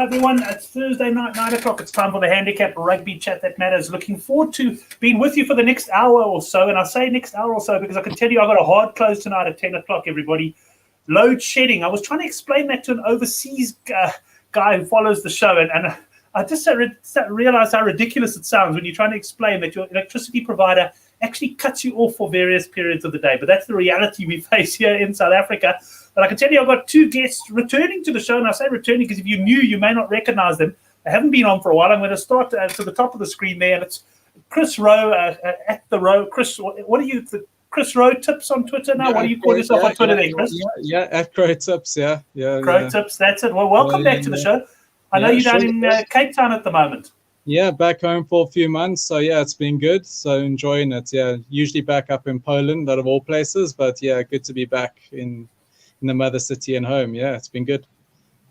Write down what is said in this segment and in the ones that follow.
Hi everyone, it's Thursday night, 9 o'clock. It's time for the Handicap Rugby Chat That Matters. Looking forward to being with you for the next hour or so. And I say next hour or so because I can tell you I've got a hard close tonight at 10 o'clock, everybody. Load shedding. I was trying to explain that to an overseas guy who follows the show. And I just realized how ridiculous it sounds when you're trying to explain that your electricity provider actually cuts you off for various periods of the day. But that's the reality we face here in South Africa. But I can tell you I've got two guests returning to the show. And I say returning because if you're new, you may not recognize them. They haven't been on for a while. I'm going to start to the top of the screen there. And it's Chris Rowe at the Rowe. Chris, what are you... Chris Rowe Tips on Twitter now? What do you call yourself on Twitter there, Chris? Yeah, at Crow Tips, yeah. Crow Tips, that's it. Well, welcome back to the show. I know you're down in Cape Town at the moment. Yeah, back home for a few months. So, yeah, it's been good. So, enjoying it. Yeah, usually back up in Poland, out of all places. But, yeah, good to be back in the mother city and home. Yeah, it's been good.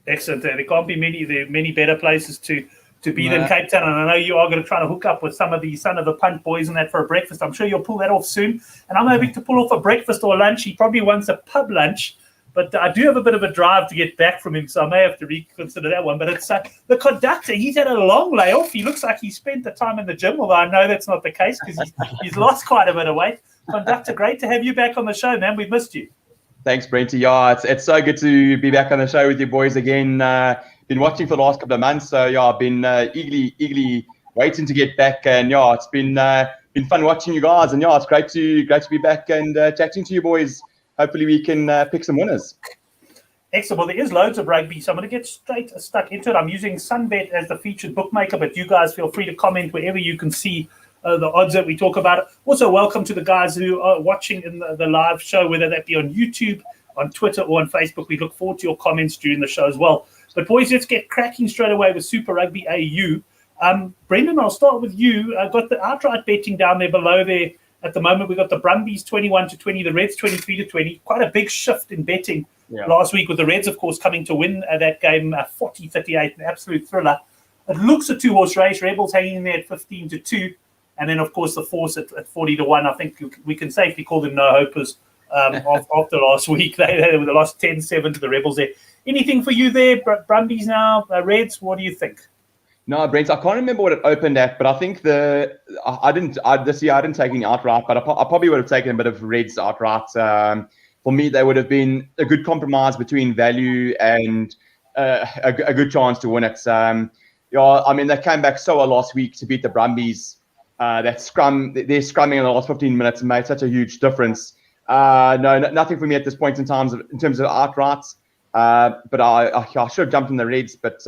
Excellent. There can't be many better places to be than Cape Town. And I know you are going to try to hook up with some of the Son of the Punt boys and that for a breakfast. I'm sure you'll pull that off soon. And I'm hoping to pull off a breakfast or a lunch. He probably wants a pub lunch. But I do have a bit of a drive to get back from him, so I may have to reconsider that one. But it's the conductor. He's had a long layoff. He looks like he spent the time in the gym, although I know that's not the case because he's lost quite a bit of weight. Conductor, great to have you back on the show, man. We've missed you. Thanks, Brent. Yeah, it's so good to be back on the show with you boys again. Been watching for the last couple of months, so yeah, I've been eagerly waiting to get back. And yeah, it's been fun watching you guys. And yeah, it's great to be back and chatting to you boys. Hopefully we can pick some winners. Excellent. Well, there is loads of rugby, so I'm going to get stuck into it. I'm using Sunbet as the featured bookmaker, but you guys feel free to comment wherever you can see the odds that we talk about. Also, welcome to the guys who are watching in the live show, whether that be on YouTube, on Twitter, or on Facebook. We look forward to your comments during the show as well. But boys, let's get cracking straight away with Super Rugby AU. Brendan, I'll start with you. I've got the outright betting down there below there. At the moment, we've got the Brumbies 21-20, the Reds 23-20. Quite a big shift in betting last week with the Reds, of course, coming to win that game 40-38, an absolute thriller. It looks a two-horse race. Rebels hanging in there at 15-2. And then, of course, the Force at 40-1. I think we can safely call them no-hopers after last week. They lost 10-7 to the Rebels there. Anything for you there, Brumbies now, Reds? What do you think? No, Brent, I can't remember what it opened at, but I think this year I didn't take any outright, but I probably would have taken a bit of Reds outright. For me, they would have been a good compromise between value and a good chance to win it. I mean, they came back so well last week to beat the Brumbies. Their scrumming in the last 15 minutes made such a huge difference. Nothing for me at this point in terms of outrights. But I should have jumped in the Reds, but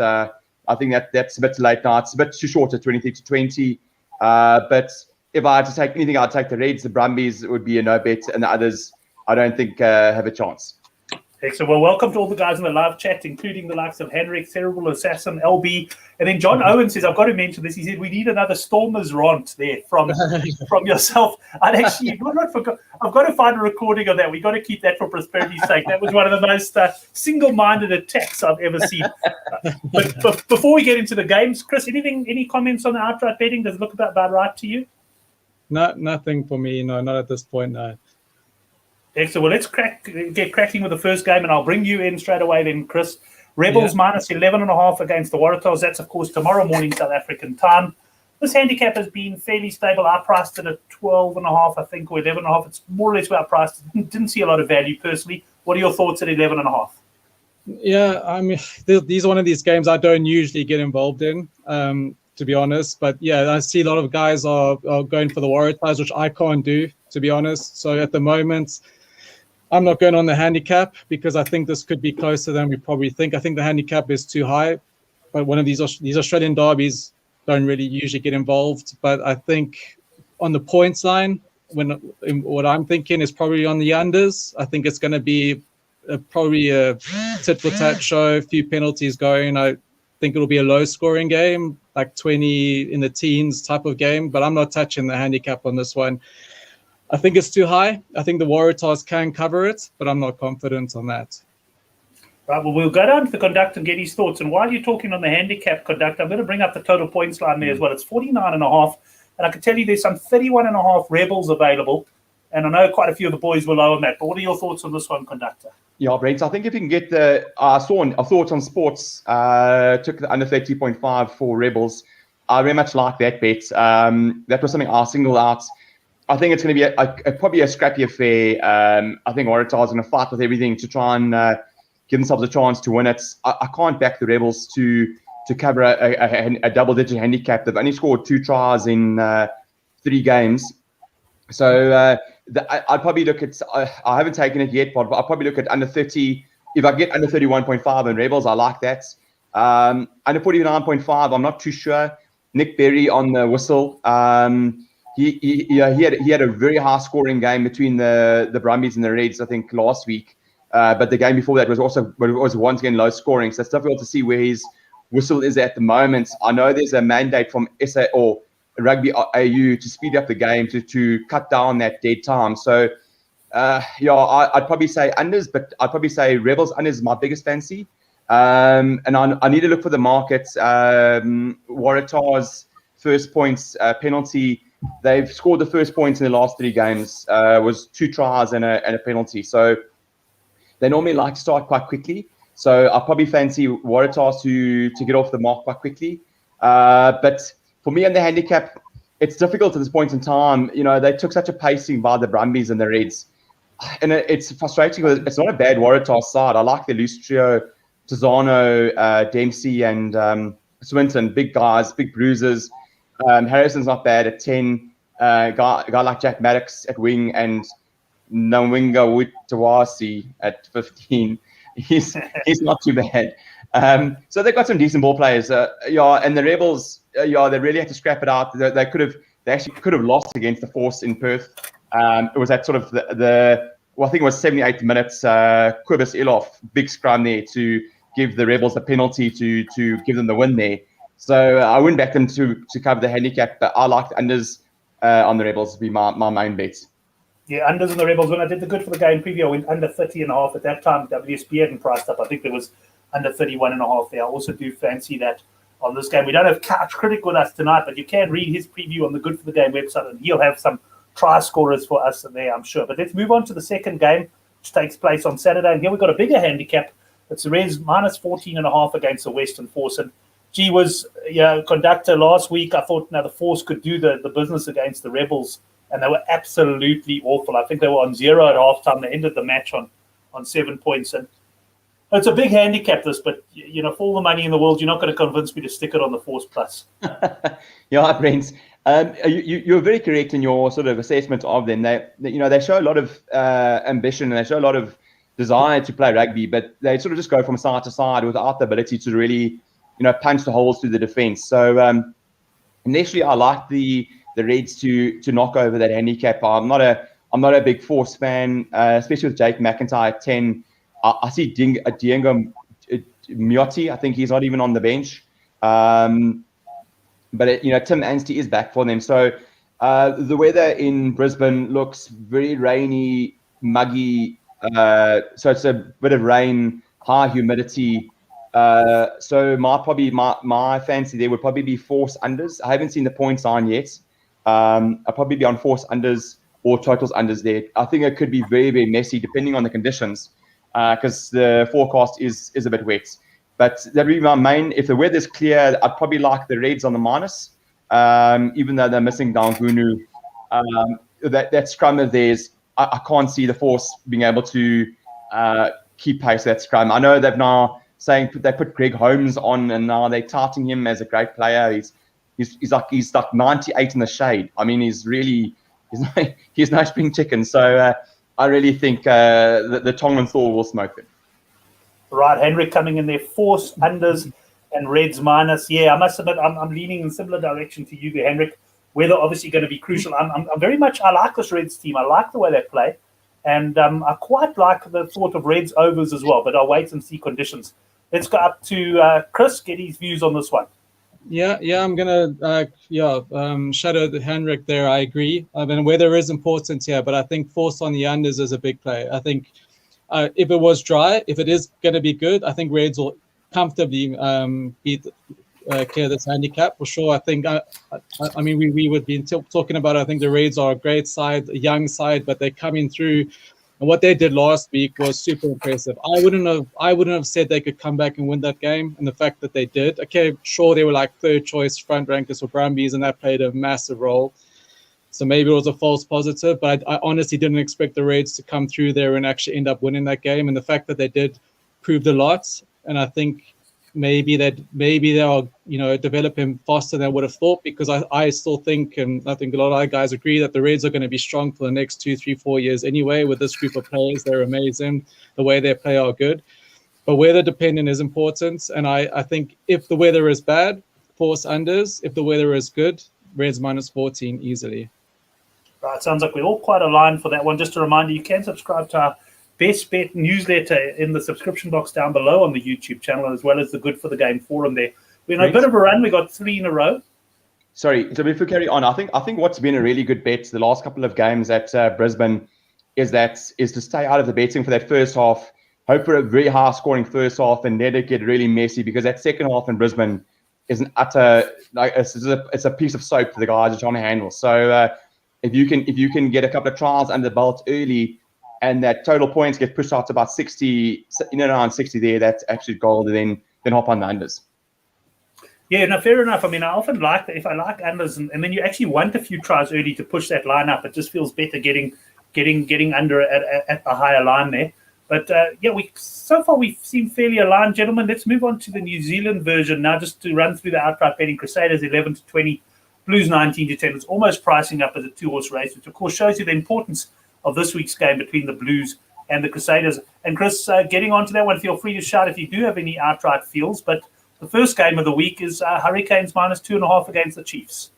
I think that's a bit too late now. It's a bit too short at 23-20. But if I had to take anything, I'd take the Reds. The Brumbies would be a no bet, and the others I don't think have a chance. Excellent. Well, welcome to all the guys in the live chat, including the likes of Henrik, Terrible Assassin, LB. And then John Owen says, I've got to mention this. He said, we need another Stormers rant there from yourself. I've got to find a recording of that. We've got to keep that for prosperity's sake. That was one of the most single-minded attacks I've ever seen. But before we get into the games, Chris, any comments on the outright betting? Does it look about right to you? No, nothing for me. No, not at this point, no. Excellent. Well, let's get cracking with the first game, and I'll bring you in straight away then, Chris. Rebels minus 11.5 against the Waratahs. That's, of course, tomorrow morning South African time. This handicap has been fairly stable. I priced it at 12.5, I think, or 11.5. It's more or less where I priced it. Didn't see a lot of value personally. What are your thoughts at 11.5? Yeah, I mean, these are one of these games I don't usually get involved in, to be honest. But yeah, I see a lot of guys are going for the Waratahs, which I can't do, to be honest. So at the moment, I'm not going on the handicap because I think this could be closer than we probably think. I think the handicap is too high, but one of these Australian derbies don't really usually get involved. But I think on the points line, what I'm thinking is probably on the unders. I think it's going to be probably a tit-for-tat show, a few penalties going. I think it'll be a low-scoring game, like 20 in the teens type of game. But I'm not touching the handicap on this one. I think it's too high. I think the Waratahs can cover it, but I'm not confident on that. Right, well, we'll go down to the conductor and get his thoughts. And while you're talking on the handicap, conductor, I'm going to bring up the total points line there as well. It's 49.5. And I can tell you there's some 31.5 Rebels available. And I know quite a few of the boys were low on that. But what are your thoughts on this one, conductor? Yeah, Brent, I think if you can get I thought on sports, took the under 30.5 for Rebels. I very much like that bet. That was something I singled out. I think it's going to be probably a scrappy affair. I think Waratah's going to fight with everything to try and give themselves a chance to win it. I can't back the Rebels to cover a double-digit handicap. They've only scored 2 tries in 3 games. So I'd probably look at, I haven't taken it yet, but I'll probably look at under 30. If I get under 31.5 in Rebels, I like that. Under 49.5, I'm not too sure. Nick Berry on the whistle. He had a very high scoring game between the Brumbies and the Reds, I think, last week. But the game before that was once again low scoring. So it's difficult to see where his whistle is at the moment. I know there's a mandate from SA or Rugby AU to speed up the game to cut down that dead time. So I'd probably say unders, but I'd probably say Rebels unders is my biggest fancy. And I need to look for the market. Waratah's first points penalty. They've scored the first points in the last 3 games. Was 2 tries and a penalty. So they normally like to start quite quickly. So I probably fancy Waratahs to get off the mark quite quickly. But for me and the handicap, it's difficult at this point in time. You know, they took such a pacing by the Brumbies and the Reds. And it's frustrating because it's not a bad Waratah side. I like the loose trio, Tizano, Dempsey and Swinton, big guys, big bruisers. Harrison's not bad at 10. Guy like Jack Maddox at wing and Nwinga Witawasi at 15. He's not too bad. So they've got some decent ball players. And the Rebels, they really had to scrap it out. They actually could have lost against the Force in Perth. It was at sort of I think it was 78 minutes. Quibus Iloff, big scrum there to give the Rebels the penalty to give them the win there. So I wouldn't back them to cover the handicap, but I like the unders on the Rebels to be my main bets. Yeah, unders on the Rebels. When I did the good for the game preview, I went under 30.5 at that time. WSB hadn't priced up. I think there was under 31.5 there. I also do fancy that on this game. We don't have Couch Critic with us tonight, but you can read his preview on the Good for the Game website, and he'll have some try scorers for us there, I'm sure. But let's move on to the second game, which takes place on Saturday. And here we've got a bigger handicap. It's the Reds minus 14.5 against the Western Force. And gee, was conductor last week. I thought the Force could do the business against the Rebels, and they were absolutely awful. I think they were on 0 at halftime. They ended the match on 7 points. And it's a big handicap, this, but for all the money in the world, you're not going to convince me to stick it on the Force Plus. Yeah, Brent. You're very correct in your sort of assessment of them. They show a lot of ambition and they show a lot of desire to play rugby, but they sort of just go from side to side without the ability to really, punch the holes through the defense. So initially, I like the Reds to knock over that handicap. I'm not a big Force fan, especially with Jake McIntyre at 10. I see Diego Miotti. I think he's not even on the bench. But Tim Anstey is back for them. So the weather in Brisbane looks very rainy, muggy. So it's a bit of rain, high humidity. So my fancy there would probably be Force unders. I haven't seen the points on yet. I'll probably be on Force unders or totals unders there. I think it could be very, very messy depending on the conditions because the forecast is a bit wet. But that would be my main. If the weather's clear, I'd probably like the Reds on the minus, even though they're missing Dangunu. That scrum of theirs, I can't see the Force being able to keep pace with that scrum. I know they've now saying they put Greg Holmes on, and now they're touting him as a great player. He's like 98 in the shade. I mean, he's no spring chicken. So I really think the Tongan Thor will smoke them. Right, Henrik coming in there, Force unders and Reds minus. Yeah, I must admit, I'm leaning in similar direction to you there, Henrik. Weather obviously going to be crucial. I'm very much, I like this Reds team. I like the way they play. And I quite like the thought of Reds overs as well, but I'll wait and see conditions. Let's go up to Chris, get his views on this one. Yeah, I'm going to shadow the Henrik there. I agree. I mean, weather is important here, but I think Force on the unders is a big play. I think if it was dry, if it is going to be good, I think Reds will comfortably clear this handicap for sure. I think, I mean, we would be talking about, I think the Reds are a great side, a young side, but they're coming through And what they did last week was super impressive. I wouldn't have said they could come back and win that game. And the fact that they did, okay, sure, they were like third choice front rankers for Brumbies, and that played a massive role. So maybe it was a false positive, but I honestly didn't expect the Reds to come through there and actually end up winning that game. And the fact that they did proved a lot. And I think maybe they'll develop him faster than I would have thought, because I still think, and I think a lot of other guys agree, that the Reds are going to be strong for the next 2, 3, 4 years anyway. With this group of players, they're amazing. The way they play are good, but weather dependent is important. And I think if the weather is bad, force unders. If the weather is good, Reds -14 easily. Right, sounds like we're all quite aligned for that one. Just a reminder, you can subscribe to our Best Bet newsletter in the subscription box down below on the YouTube channel, as well as the Good for the Game forum there. We're in a bit of a run. We got 3 in a row. Sorry, so before we carry on, I think what's been a really good bet the last couple of games at Brisbane is to stay out of the betting for that first half. Hope for a very high scoring first half and let it get really messy, because that second half in Brisbane is an utter, like, it's a piece of soap for the guys who are trying to handle. So if you can get a couple of trials under the belt early, and that total points get pushed out to about 60, around 60 there, that's actually gold, and then hop on the unders. Yeah, no, fair enough. I mean, I often like that if I like unders, and then you actually want a few tries early to push that line up. It just feels better getting under at the higher line there. But so far we seem fairly aligned, gentlemen. Let's move on to the New Zealand version now, just to run through the outright betting. Crusaders 11-20, Blues 19-10. It's almost pricing up as a 2-horse race, which of course shows you the importance of this week's game between the Blues and the Crusaders. And Chris, getting on to that one, feel free to shout if you do have any outright feels. But the first game of the week is Hurricanes -2.5 against the Chiefs.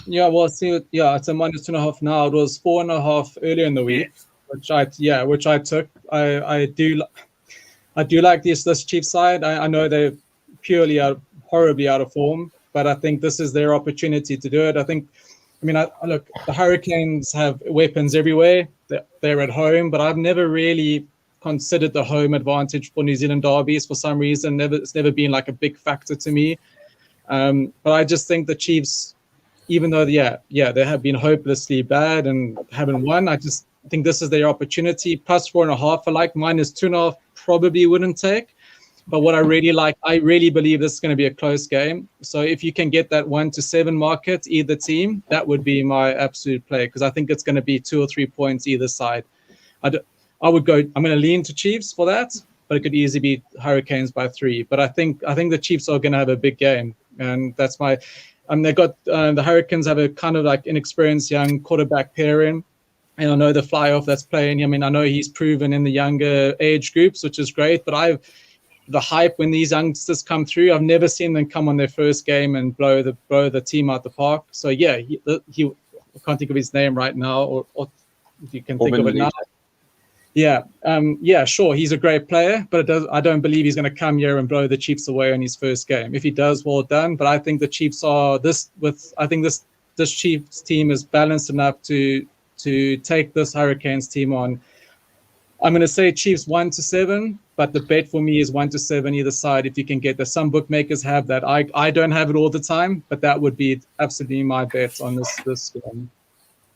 Yeah, well, it's a -2.5 now. It was 4.5 earlier in the week, which I took. I do like this Chiefs side. I know they're purely horribly out of form, but I think this is their opportunity to do it. Look, the Hurricanes have weapons everywhere. They're at home, but I've never really considered the home advantage for New Zealand derbies for some reason. It's never been like a big factor to me. But I just think the Chiefs, even though they have been hopelessly bad and haven't won, I just think this is their opportunity. +4.5, I like. -2.5 probably wouldn't take. But what I really believe this is going to be a close game. So if you can get that 1-7 market, either team, that would be my absolute play, because I think it's going to be 2 or 3 points either side. I'm going to lean to Chiefs for that, but it could easily be Hurricanes by 3. But I think the Chiefs are going to have a big game, and that's my. They got the Hurricanes have a kind of like inexperienced young quarterback pairing. And I know the fly-off that's playing. I know he's proven in the younger age groups, which is great. But the hype when these youngsters come through, I've never seen them come on their first game and blow the team out the park. So yeah, he I can't think of his name right now, or if you can think of it now. Yeah, sure, he's a great player, but I don't believe he's going to come here and blow the Chiefs away in his first game. If he does, well done. But I think the Chiefs are this Chiefs team is balanced enough to take this Hurricanes team on. I'm going to say Chiefs 1-7, but the bet for me is 1-7 either side. If you can get that, some bookmakers have that. I don't have it all the time, but that would be absolutely my bet on this game.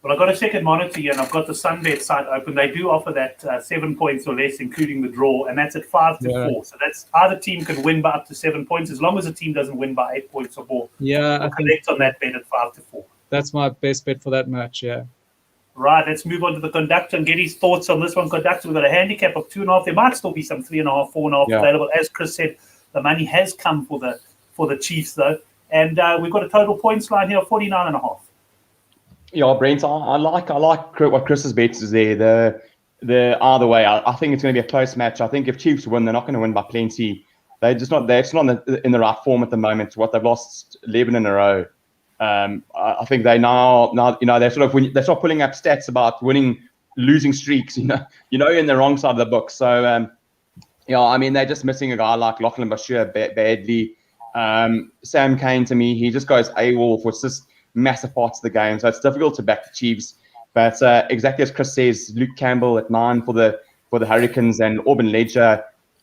Well, I've got a second monitor here, and I've got the Sunbet site open. They do offer that 7 points or less, including the draw, and that's at 5-4. So that's either team can win by up to 7 points, as long as the team doesn't win by 8 points or more. Yeah, I collect on that bet at 5-4. That's my best bet for that match. Yeah. Right, let's move on to the conductor and get his thoughts on this one. Conductor, we've got a handicap of 2.5. There might still be some 3.5, 4.5 available. As Chris said, the money has come for the Chiefs, though. And we've got a total points line here of 49.5. Yeah, Brent, I like what Chris's bets is there. The either way, I think it's going to be a close match. I think if Chiefs win, they're not going to win by plenty. They're just not in the right form at the moment. What they've lost 11 in a row. I think they now they start pulling up stats about losing streaks. In the wrong side of the book. So they're just missing a guy like Lachlan Bashir badly. Sam Cane, to me, he just goes AWOL for just massive parts of the game. So it's difficult to back the Chiefs. But exactly as Chris says, Luke Campbell at 9 for the Hurricanes and Auburn Ledger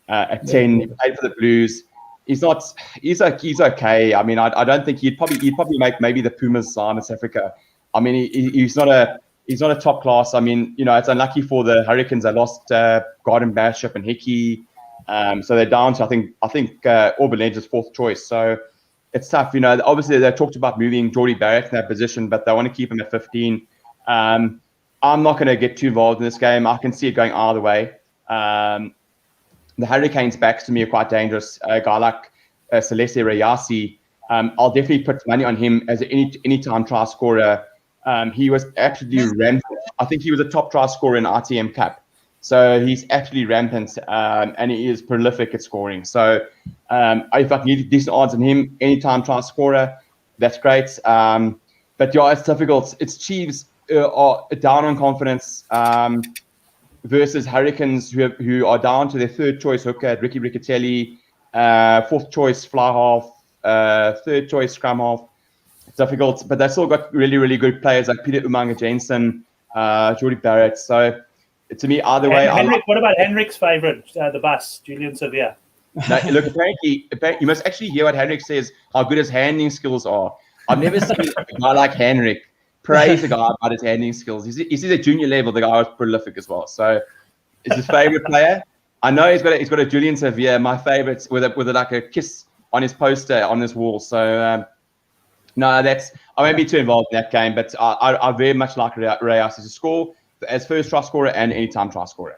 at 10. He played for the Blues. He's okay. I don't think he'd probably make maybe the Pumas side in South Africa. He's not he's not a top class. I mean, it's unlucky for the Hurricanes. They lost Garden Bishop and Hickey. So they're down to, I think Auburn is fourth choice. So it's tough. Obviously they talked about moving Jordie Barrett in that position, but they want to keep him at 15. I'm not going to get too involved in this game. I can see it going either way. The Hurricanes backs to me are quite dangerous. A guy like Celeste Rayasi, I'll definitely put money on him as an anytime try scorer. He was absolutely rampant. I think he was a top try scorer in RTM Cup. So he's absolutely rampant, and he is prolific at scoring. So if I can get decent odds on him, anytime try scorer, that's great. But yeah, it's difficult. It's Chiefs are down on confidence versus Hurricanes who are down to their third choice hooker at Ricky Riccatelli, fourth choice fly half, third choice scrum half. It's difficult, but they still got really, really good players like Peter Umanga Jensen, Jordie Barrett. So to me, either way. What about Henrik's favourite, the bus, Julian Sevilla? No, look, apparently, you must actually hear what Henrik says, how good his handling skills are. I've never seen a guy like Henrik praise the guy about his handling skills. He's at junior level. The guy was prolific as well. So it's his favourite player. I know he's got a Julian Sevilla, my favourite, with like a kiss on his poster on his wall. So no, I won't be too involved in that game, but I very much like Reyes as a score as first try scorer and anytime try scorer.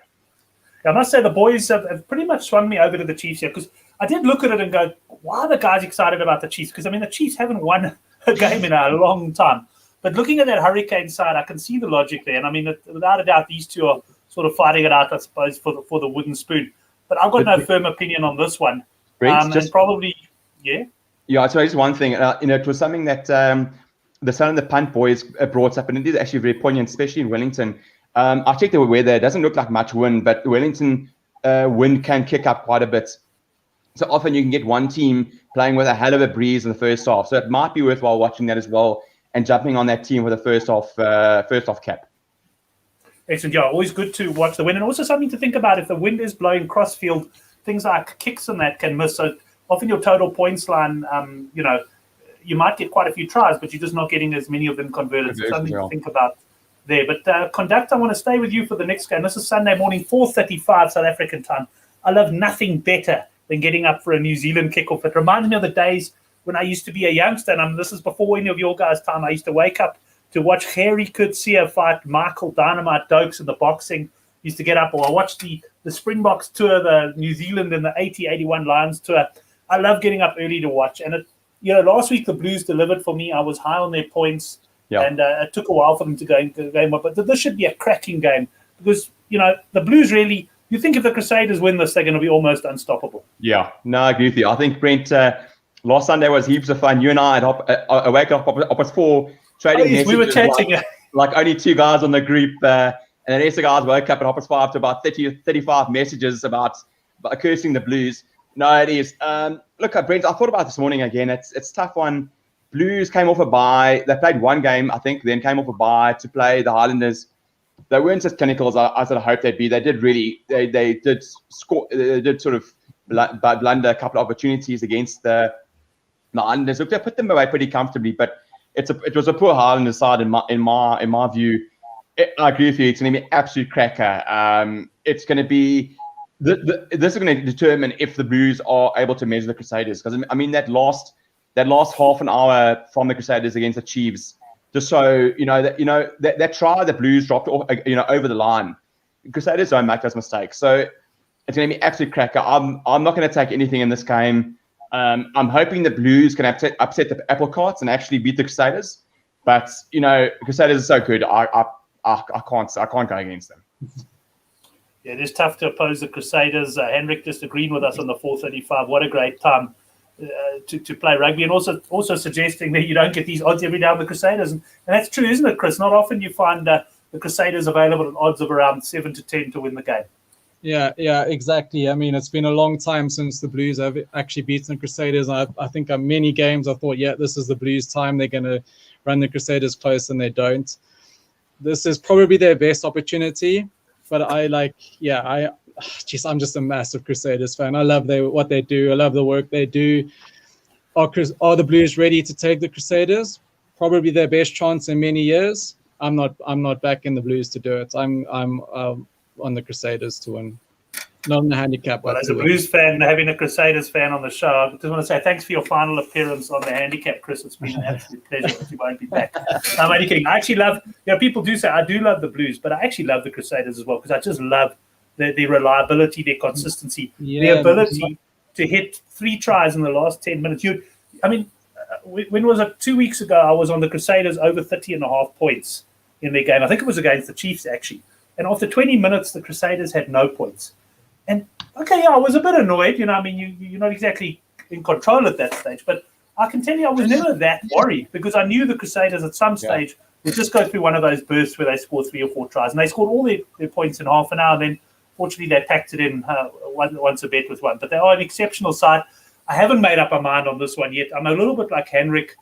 I must say the boys have pretty much swung me over to the Chiefs here, because I did look at it and go, why are the guys excited about the Chiefs? Because, I mean, the Chiefs haven't won a game in a long time. But looking at that Hurricane side, I can see the logic there. And, I mean, without a doubt, these two are sort of fighting it out, I suppose, for the wooden spoon. But I've got no firm opinion on this one. Brent, and probably, yeah? Yeah, so just one thing. It was something that the Sun and the Punt boys brought up, and it is actually very poignant, especially in Wellington. I checked the weather. It doesn't look like much wind, but Wellington wind can kick up quite a bit. So often you can get one team playing with a hell of a breeze in the first half. So it might be worthwhile watching that as well and jumping on that team with a first off cap. Excellent. Yeah, always good to watch the wind. And also something to think about, if the wind is blowing crossfield, things like kicks and that can miss. So often your total points line, you might get quite a few tries, but you're just not getting as many of them converted. So something to think about there. But Conduct, I want to stay with you for the next game. This is Sunday morning, 4:35 South African time. I love nothing better than getting up for a New Zealand kickoff. It reminds me of the days when I used to be a youngster, and this is before any of your guys' time. I used to wake up to watch Harry Coetzee fight Michael Dynamite Dokes in the boxing. Used to get up, or I watched the Springboks tour, the New Zealand and the 80-81 Lions tour. I love getting up early to watch. And last week the Blues delivered for me. I was high on their points. Yeah. And it took a while for them to go into the game. But this should be a cracking game, because, the Blues really, you think if the Crusaders win this, they're going to be almost unstoppable. Yeah, no, I agree with you. I think, Brent, last Sunday was heaps of fun. You and I had wake up at 4 trading messages. We were chatting. Like only 2 guys on the group. And the rest of the guys woke up at 5 to about 30, 35 messages about cursing the Blues. No, it is. Look, Brent, I thought about this morning again. It's a tough one. Blues came off a bye. They played one game, I think, then came off a bye to play the Highlanders. They weren't as clinical as I sort of hoped they'd be. They did really, they did score, they did sort of blunder a couple of opportunities against the Highlanders. Look, they put them away pretty comfortably, but it was a poor Highlanders side in my view. I agree with you. It's going to be an absolute cracker. It's going to be this is going to determine if the Blues are able to measure the Crusaders, because I mean that last half an hour from the Crusaders against the Chiefs, just so that try the Blues dropped over the line. The Crusaders don't make those mistakes, so it's going to be absolute cracker. I'm not going to take anything in this game. I'm hoping the Blues can upset the apple carts and actually beat the Crusaders, but Crusaders are so good. I can't go against them. Yeah, it is tough to oppose the Crusaders. Henrik just agreed with us on the 4:35. What a great time to play rugby, and also suggesting that you don't get these odds every day on the Crusaders. And that's true, isn't it, Chris? Not often you find the Crusaders available at odds of around 7 to 10 to win the game. Yeah, exactly. I mean, it's been a long time since the Blues have actually beaten the Crusaders. I think on many games I thought, this is the Blues' time. They're going to run the Crusaders close, and they don't. This is probably their best opportunity. But I'm just a massive Crusaders fan. I love what they do. I love the work they do. Are the Blues ready to take the Crusaders? Probably their best chance in many years. I'm not backing the Blues to do it. I'm on the Crusaders to win. Not on the handicap. Well, as a Blues fan, having a Crusaders fan on the show, I just want to say thanks for your final appearance on the handicap, Chris. It's been an absolute pleasure that you won't be back. I'm only kidding. I actually love, people do say I do love the Blues, but I actually love the Crusaders as well because I just love their reliability, their consistency, the ability to hit 3 tries in the last 10 minutes. When was it? 2 weeks ago, I was on the Crusaders over 30.5 points in their game. I think it was against the Chiefs, actually. And after 20 minutes, the Crusaders had no points. And, I was a bit annoyed. You're not exactly in control at that stage. But I can tell you I was never that worried because I knew the Crusaders at some stage would just go through one of those bursts where they scored 3 or 4 tries. And they scored all their points in half an hour. And then, fortunately, they packed it in once a bet with one. But they are an exceptional side. I haven't made up my mind on this one yet. I'm a little bit like Henrik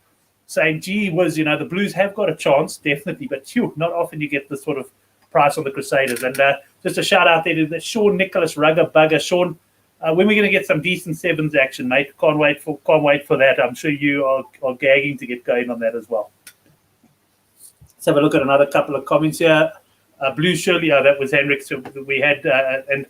saying, gee whiz, the Blues have got a chance, definitely. But, not often you get this sort of price on the Crusaders. And just a shout out there to Sean Nicholas Rugger Bugger. Sean, when we're going to get some decent sevens action, mate? Can't wait for that. I'm sure you are gagging to get going on that as well. Let's have a look at another couple of comments here. Blues surely, that was Henrik. So we had and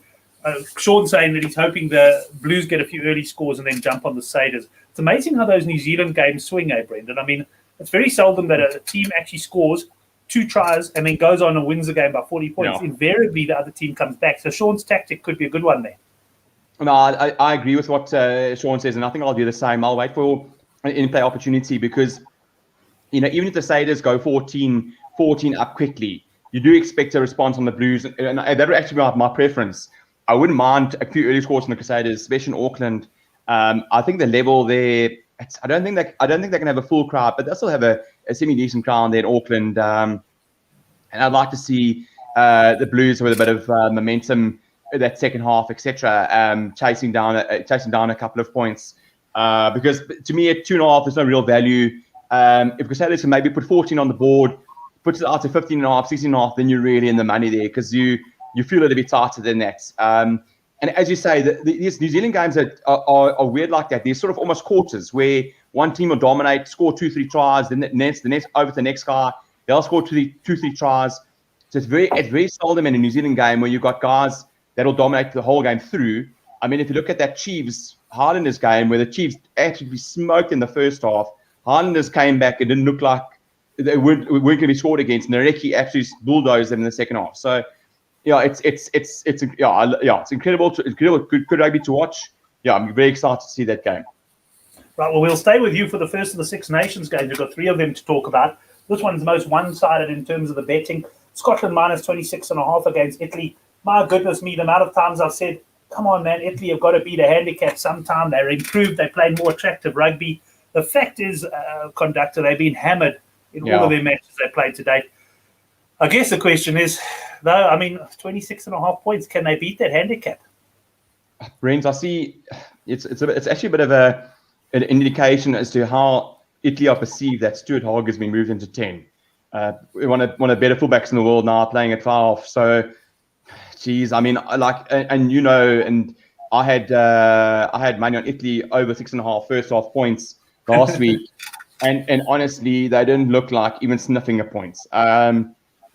Sean saying that he's hoping the Blues get a few early scores and then jump on the Crusaders. It's amazing how those New Zealand games swing, Brendan. It's very seldom that a team actually scores 2 tries and then goes on and wins the game by 40 points. Yeah. Invariably, the other team comes back. So Sean's tactic could be a good one there. No, I agree with what Sean says, and I think I'll do the same. I'll wait for an in-play opportunity because, even if the Crusaders go 14 up quickly, you do expect a response on the Blues, and that would actually be my preference. I wouldn't mind a few early scores on the Crusaders, especially in Auckland. I think the level there, I don't think they can have a full crowd, but they'll still have a semi-decent crowd there in Auckland. And I'd like to see the Blues with a bit of momentum that second half, etc., chasing down a couple of points. Because to me, at 2.5, there's no real value. If Crusaders can maybe put 14 on the board, puts it out to 15.5, 16.5, then you're really in the money there because you feel a little bit tighter than that. And as you say, these New Zealand games are weird like that. They're sort of almost quarters where one team will dominate, score 2-3 tries, then the next over to the next guy, they'll score 2-3 tries. So it's very seldom in a New Zealand game where you've got guys that'll dominate the whole game through. If you look at that Chiefs Highlanders game where the Chiefs actually smoked in the first half, Highlanders came back. It didn't look like they weren't going to be scored against. Nareki actually bulldozed them in the second half. So. It's incredible. Good rugby to watch. I'm very excited to see that game. Right, well, we'll stay with you for the first of the Six Nations games. We've got 3 of them to talk about. This one's the most one-sided in terms of the betting. Scotland minus 26.5 against Italy. My goodness me, the amount of times I've said, come on, man, Italy have got to beat a handicap sometime. They're improved. They play more attractive rugby. The fact is, conductor, they've been hammered in all of their matches they played to date. I guess the question is, though, 26.5 points, can they beat that handicap? Brent, I see it's actually a bit of an indication as to how Italy are perceived that Stuart Hogg has been moved into 10. One of the better fullbacks in the world now playing at 12. So, geez, and I had money on Italy over 6.5 first half points last week, and honestly, they didn't look like even sniffing a points.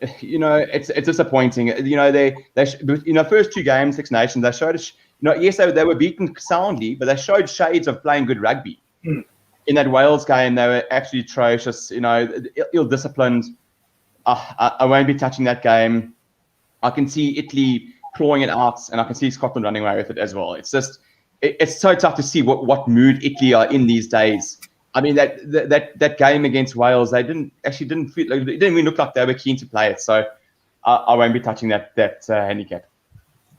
It's disappointing. They first 2 games, Six Nations, they showed us. Yes, they were beaten soundly, but they showed shades of playing good rugby. In that Wales game, they were actually atrocious. Ill-disciplined. I won't be touching that game. I can see Italy clawing it out, and I can see Scotland running away with it as well. It's just, it's so tough to see what mood Italy are in these days. That game against Wales, they didn't feel like, it didn't even look like they were keen to play it. So I won't be touching that handicap.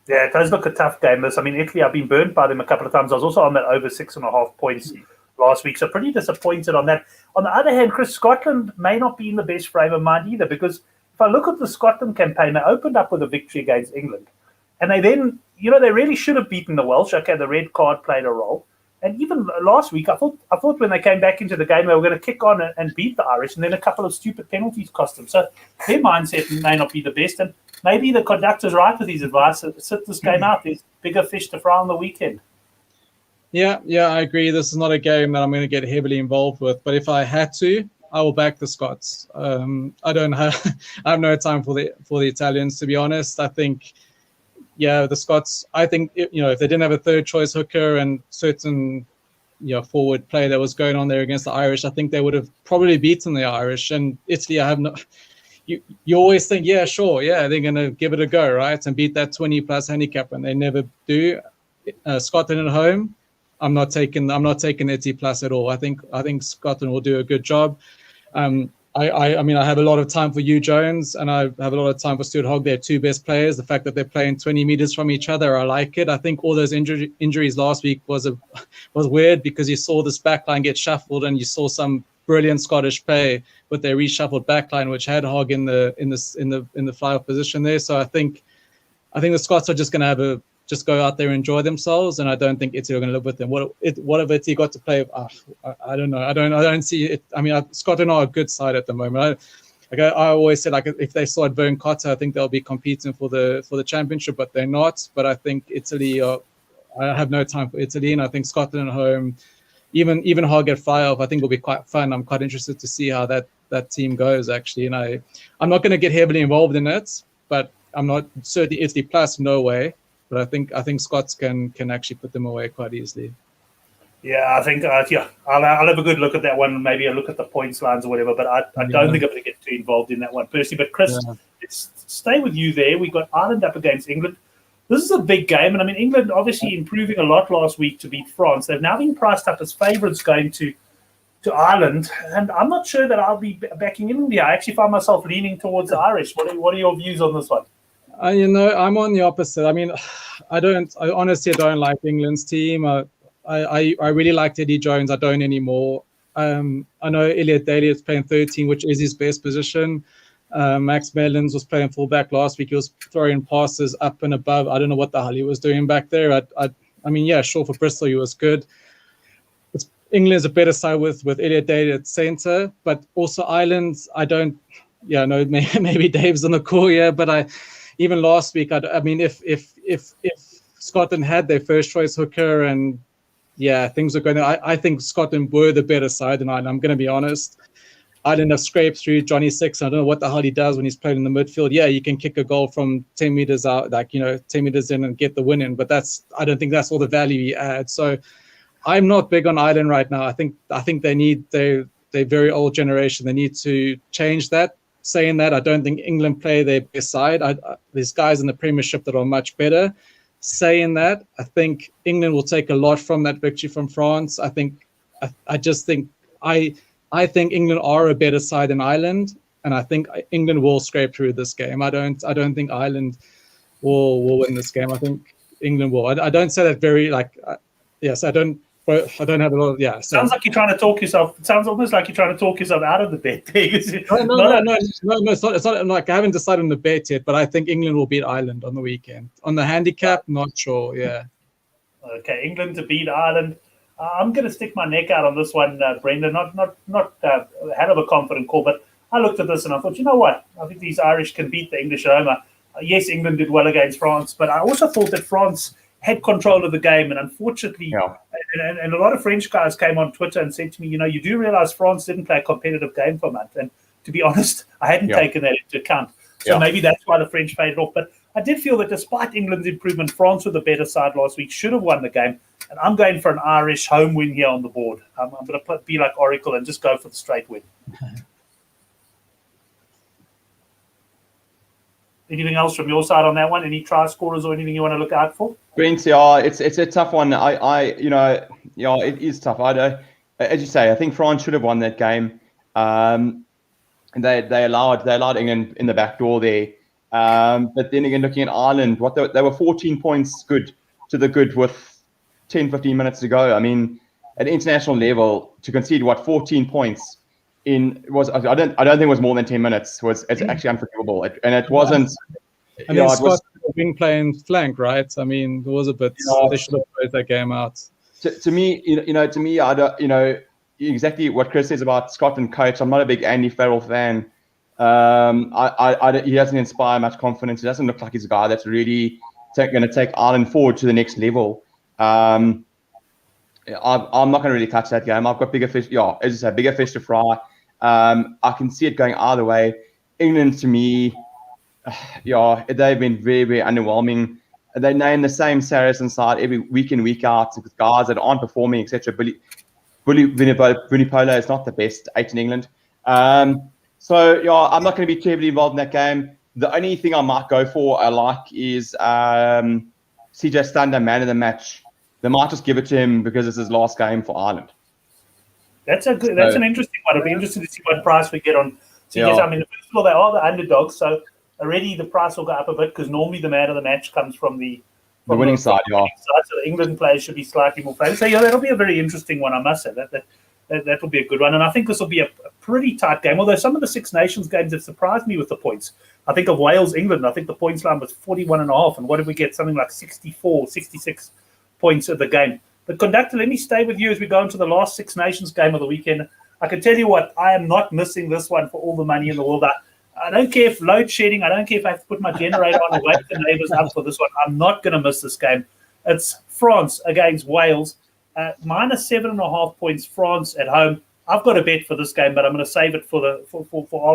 Yeah, it does look a tough game. Italy, I've been burnt by them a couple of times. I was also on that over 6.5 points last week, so pretty disappointed on that. On the other hand, Chris, Scotland may not be in the best frame of mind either, because if I look at the Scotland campaign, they opened up with a victory against England, and they then, they really should have beaten the Welsh. Okay, the red card played a role. And even last week, I thought when they came back into the game, they were going to kick on and beat the Irish, and then a couple of stupid penalties cost them. So their mindset may not be the best, and maybe the conductor's right with his advice. Sit this game out. There's bigger fish to fry on the weekend. Yeah, I agree. This is not a game that I'm going to get heavily involved with. But if I had to, I will back the Scots. I don't have I have no time for the Italians, to be honest. I think, yeah, the Scots. I think if they didn't have a third choice hooker and certain forward play that was going on there against the Irish, I think they would have probably beaten the Irish. And Italy, I have no. You always think, yeah, sure, yeah, they're going to give it a go, right, and beat that 20+ handicap, and they never do. Scotland at home, I'm not taking Italy plus at all. I think Scotland will do a good job. I mean, I have a lot of time for Hugh Jones, and I have a lot of time for Stuart Hogg. They're two best players. The fact that they're playing 20 meters from each other, I like it. I think all those injuries last week was weird, because you saw this backline get shuffled, and you saw some brilliant Scottish play with their reshuffled backline, which had Hogg in the fly-off position there. So I think the Scots are just going to just go out there and enjoy themselves, and I don't think Italy are going to live with them. What have Italy got to play? I don't know. I don't see it. I mean, Scotland are a good side at the moment. I always say, like, if they saw Vern Cotter, I think they'll be competing for the championship, but they're not. But I think Italy I have no time for Italy, and I think Scotland at home, even Hogg at fly-off, I think will be quite fun. I'm quite interested to see how that team goes, actually. And I'm not going to get heavily involved in it, but I'm not certainly Italy plus, no way. But I think Scots can actually put them away quite easily. Yeah, I think I'll have a good look at that one. Maybe a look at the points lines or whatever. But I don't think I'm going to get too involved in that one personally. But Chris, let's stay with you there. We've got Ireland up against England. This is a big game, and I mean, England obviously improving a lot last week to beat France. They've now been priced up as favourites going to Ireland, and I'm not sure that I'll be backing England here. I actually find myself leaning towards the Irish. What are your views on this one? I'm on the opposite. I mean, I honestly don't like England's team. I really liked Eddie Jones. I don't anymore. I know Elliot Daly is playing 13, which is his best position. Max Mellons was playing fullback last week. He was throwing passes up and above. I don't know what the hell he was doing back there. I mean, yeah, sure, for Bristol he was good. England's a better side with Elliot Daly at centre, but also Ireland, I don't. Yeah, no, maybe Dave's on the call, yeah, but even last week, I mean, if Scotland had their first choice hooker, and yeah, things are going to. I think Scotland were the better side than Ireland. I'm going to be honest. Ireland have scraped through Johnny Six. I don't know what the hell he does when he's playing in the midfield. Yeah, you can kick a goal from 10 meters out, 10 meters in and get the win in. But I don't think that's all the value he adds. So I'm not big on Ireland right now. I think they need their very old generation. They need to change that. Saying that, I don't think England play their best side. There's guys in the Premiership that are much better. Saying that, I think England will take a lot from that victory from France. I think England are a better side than Ireland, and I think England will scrape through this game. I don't think Ireland will win this game. I think England will. I don't say that very yes. I don't have a lot of Sounds like you're trying to talk yourself. It sounds almost like you're trying to talk yourself out of the bet. No. It's not like I haven't decided on the bet yet, but I think England will beat Ireland on the weekend. On the handicap, not sure. Yeah. Okay, England to beat Ireland. I'm going to stick my neck out on this one, Brendan. Not a hell of a confident call, but I looked at this and I thought, you know what? I think these Irish can beat the English at home. Yes, England did well against France, but I also thought that France had control of the game, and unfortunately, and a lot of French guys came on Twitter and said to me, you do realize France didn't play a competitive game for a month, and to be honest, I hadn't taken that into account. So maybe that's why the French faded off. But I did feel that despite England's improvement, France were the better side last week, should have won the game. And I'm going for an Irish home win here on the board. I'm going to be like Oracle and just go for the straight win. Anything else from your side on that one? Any try scorers or anything you want to look out for? Brent, it's a tough one. It is tough. As you say, I think France should have won that game. They allowed England in the back door there. But then again, looking at Ireland, they were 14 points good with 10, 15 minutes to go. I mean, at international level, to concede 14 points I don't think it was more than 10 minutes. It's actually unforgivable. And it wasn't. And then Scott being playing flank, right? I mean, there was a bit. They should have played that game out. To me, I don't. Exactly what Chris says about Scotland coach. I'm not a big Andy Farrell fan. He doesn't inspire much confidence. He doesn't look like he's a guy that's really going to take Ireland forward to the next level. I'm not going to really touch that game. I've got bigger fish. Yeah, as you say, bigger fish to fry. I can see it going either way. England, to me, yeah, they've been very, very underwhelming. They name the same Saracen side every week in, week out with guys that aren't performing, etc. Vunipola is not the best 8 in England. So, yeah, I'm not going to be too heavily involved in that game. The only thing I might go for, is CJ Stander, man of the match. They might just give it to him because it's his last game for Ireland. That's an interesting one. It'll be interesting to see what price we get on. So yes, I mean, first of all, they are the underdogs, so already the price will go up a bit because normally the man of the match comes from the winning side. Yeah. So the England players should be slightly more favored. So yeah, that'll be a very interesting one, I must say. That will be a good one, and I think this will be a pretty tight game. Although some of the Six Nations games have surprised me with the points. I think of Wales, England. I think the points line was 41.5, and what did we get? Something like 64, 66 points of the game. But conductor, let me stay with you as we go into the last Six Nations game of the weekend. I can tell you what, I am not missing this one for all the money in the world. I don't care if load shedding, I don't care if I have to put my generator on and wake the neighbours up for this one. I'm not going to miss this game. It's France against Wales. Minus 7.5 points, France at home. I've got a bet for this game, but I'm going to save it for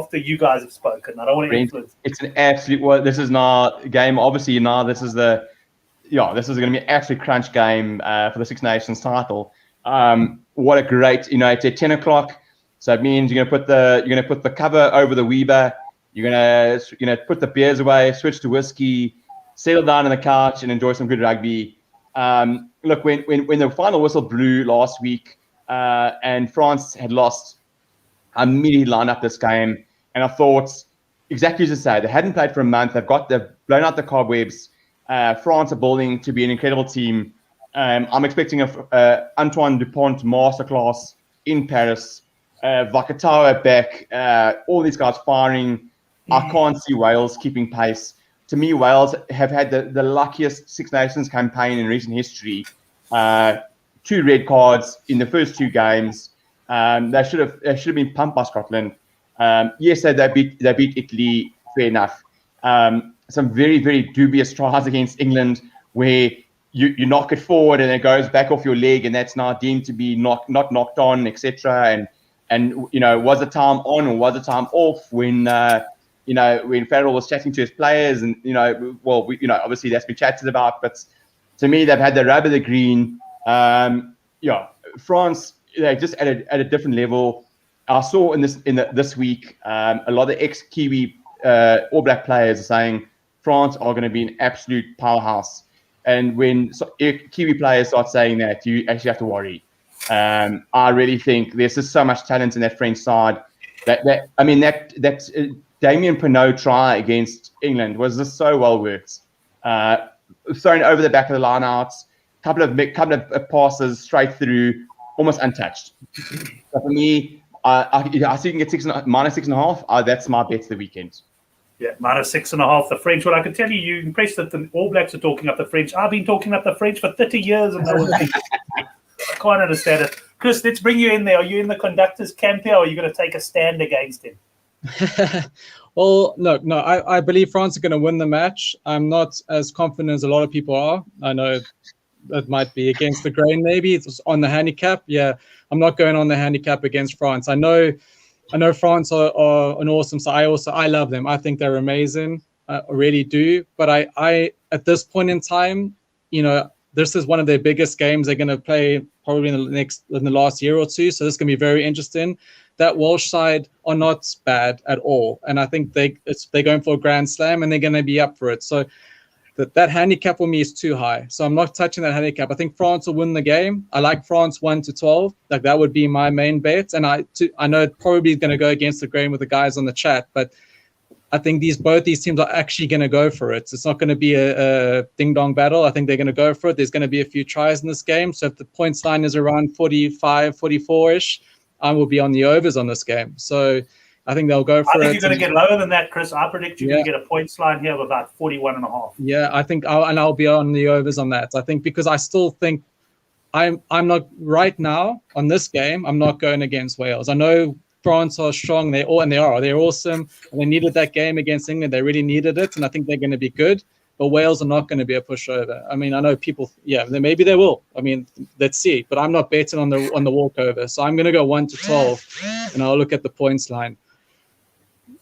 after you guys have spoken. I don't want to influence. It's an absolute. This is not a game. Obviously, this is going to be an absolute crunch game for the Six Nations title. What a great, it's at 10 o'clock, so it means you're going to put the cover over the Weber. You're going to put the beers away, switch to whiskey, settle down on the couch, and enjoy some good rugby. Look, when the final whistle blew last week and France had lost, I immediately lined up this game, and I thought exactly as you say. They hadn't played for a month. They've blown out the cobwebs. France are building to be an incredible team. I'm expecting a Antoine Dupont masterclass in Paris. Vakatawa back. All these guys firing. I can't see Wales keeping pace. To me, Wales have had the luckiest Six Nations campaign in recent history. 2 red cards in the first 2 games. They should have been pumped by Scotland. Yes, they beat Italy. Fair enough. Some very, very dubious tries against England where you knock it forward and it goes back off your leg, and that's now deemed to be not knocked on, etc. And was the time on or was the time off when when Farrell was chatting to his players, and obviously that's been chatted about, but to me they've had the rub of the green. France, they just at a different level. I saw this week a lot of ex-Kiwi All Black players are saying France are going to be an absolute powerhouse. And when Kiwi players start saying that, you actually have to worry. I really think there's just so much talent in that French side. That Damien Penaud try against England was just so well worked. Thrown over the back of the line-outs, couple of passes straight through, almost untouched. So for me, I see you can get minus 6.5. That's my bet for the weekend. Yeah, minus 6.5. The French. Well, I can tell you, you're impressed that the All Blacks are talking up the French. I've been talking up the French for 30 years, and I can't understand it. Chris, let's bring you in there. Are you in the conductor's camp here, or are you going to take a stand against him? Well, no. I believe France are going to win the match. I'm not as confident as a lot of people are. I know that might be against the grain, maybe. It's on the handicap. Yeah, I'm not going on the handicap against France. I know France are an awesome side. I love them. I think they're amazing. I really do. But I at this point in time, this is one of their biggest games they're going to play probably in the last year or two. So this is going to be very interesting. That Welsh side are not bad at all, and I think they're going for a grand slam, and they're going to be up for it. So that handicap for me is too high. So I'm not touching that handicap. I think France will win the game. I like France 1-12. Like that would be my main bet. And I know it probably is going to go against the grain with the guys on the chat, but I think both these teams are actually going to go for it. It's not going to be a ding-dong battle. I think they're going to go for it. There's going to be a few tries in this game. So if the points line is around 45, 44-ish, I will be on the overs on this game. So I think they'll go for it. I think you're going to get lower than that, Chris. I predict you're going to get a points line here of about 41.5. Yeah, I think I'll be on the overs on that. I think because I still think I'm not right now on this game. I'm not going against Wales. I know France are strong. They're awesome, and they needed that game against England. They really needed it, and I think they're going to be good. but Wales are not going to be a pushover. I mean, I know people, maybe they will. I mean, let's see. But I'm not betting on the walkover. So I'm going to go 1-12, and I'll look at the points line.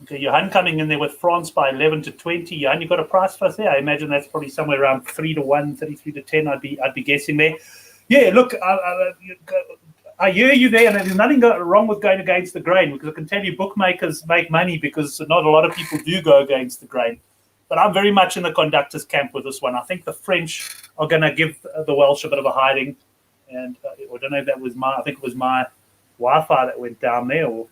Okay, Johan coming in there with France by 11-20. Johan, you got a price for us there? I imagine that's probably somewhere around 3-1, 33-10. I'd be guessing there. Yeah, look, I hear you there, and there's nothing wrong with going against the grain, because I can tell you bookmakers make money because not a lot of people do go against the grain. But I'm very much in the conductor's camp with this one. I think the French are going to give the Welsh a bit of a hiding. And I don't know if that was I think it was my Wi-Fi that went down there, or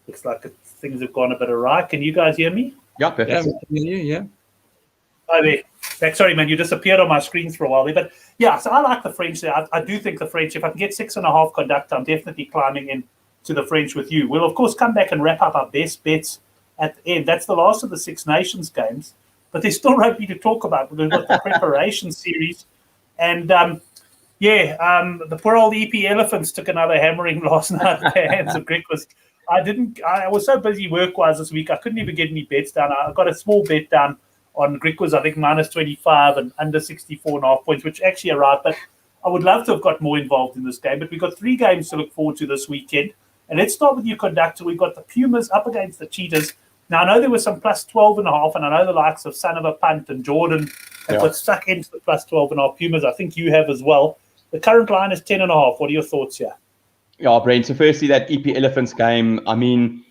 looks like things have gone a bit awry. Can you guys hear me? Yeah, perfect. Yeah. Oh, there. Sorry, man, you disappeared on my screens for a while there. But yeah, so I like the French there. I do think the French, if I can get 6.5 conductor, I'm definitely climbing in to the French with you. We'll, of course, come back and wrap up our best bets at the end. That's the last of the Six Nations games, but there's still rugby to talk about. We've got the preparation series. And, the poor old EP Elephants took another hammering last night at the hands of Griquas. I was so busy work-wise this week, I couldn't even get any bets down. I got a small bet down on Griquas, I think -25 and under 64.5 points, which actually arrived. But I would love to have got more involved in this game. But we've got 3 games to look forward to this weekend. And let's start with you, conductor. We've got the Pumas up against the Cheetahs. Now, I know there was some +12.5, and I know the likes of Son of a Punt and Jordan have got stuck into the +12.5 Pumas. I think you have as well. The current line is 10.5. What are your thoughts here? Yeah, Brent. So firstly, that EP Elephants game, I mean,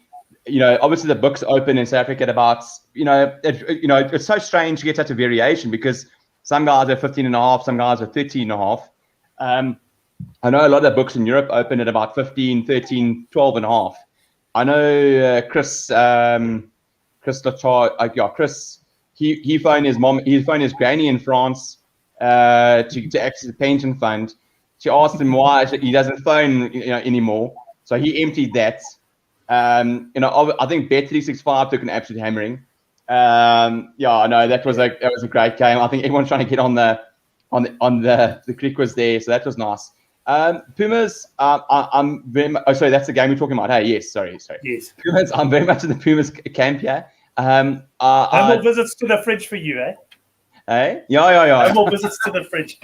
obviously the books open in South Africa at about, it's so strange to get such a variation, because some guys are 15.5, some guys are 13.5. I know a lot of the books in Europe open at about 15, 13, 12.5. I know Chris Lachar, Chris, he phoned his mom, he phoned his granny in France to access the pension fund. She asked him why he doesn't phone anymore, so he emptied that. I think Bet365 took an absolute hammering. That was a great game. I think everyone's trying to get on the Griquas there, so that was nice. Pumas, I'm very much. Oh, sorry, that's the game we're talking about. Hey, yes, sorry. Yes. Pumas, I'm very much in the Pumas camp here. No more visits to the fridge for you, eh? Hey, yeah. No more visits to the fridge.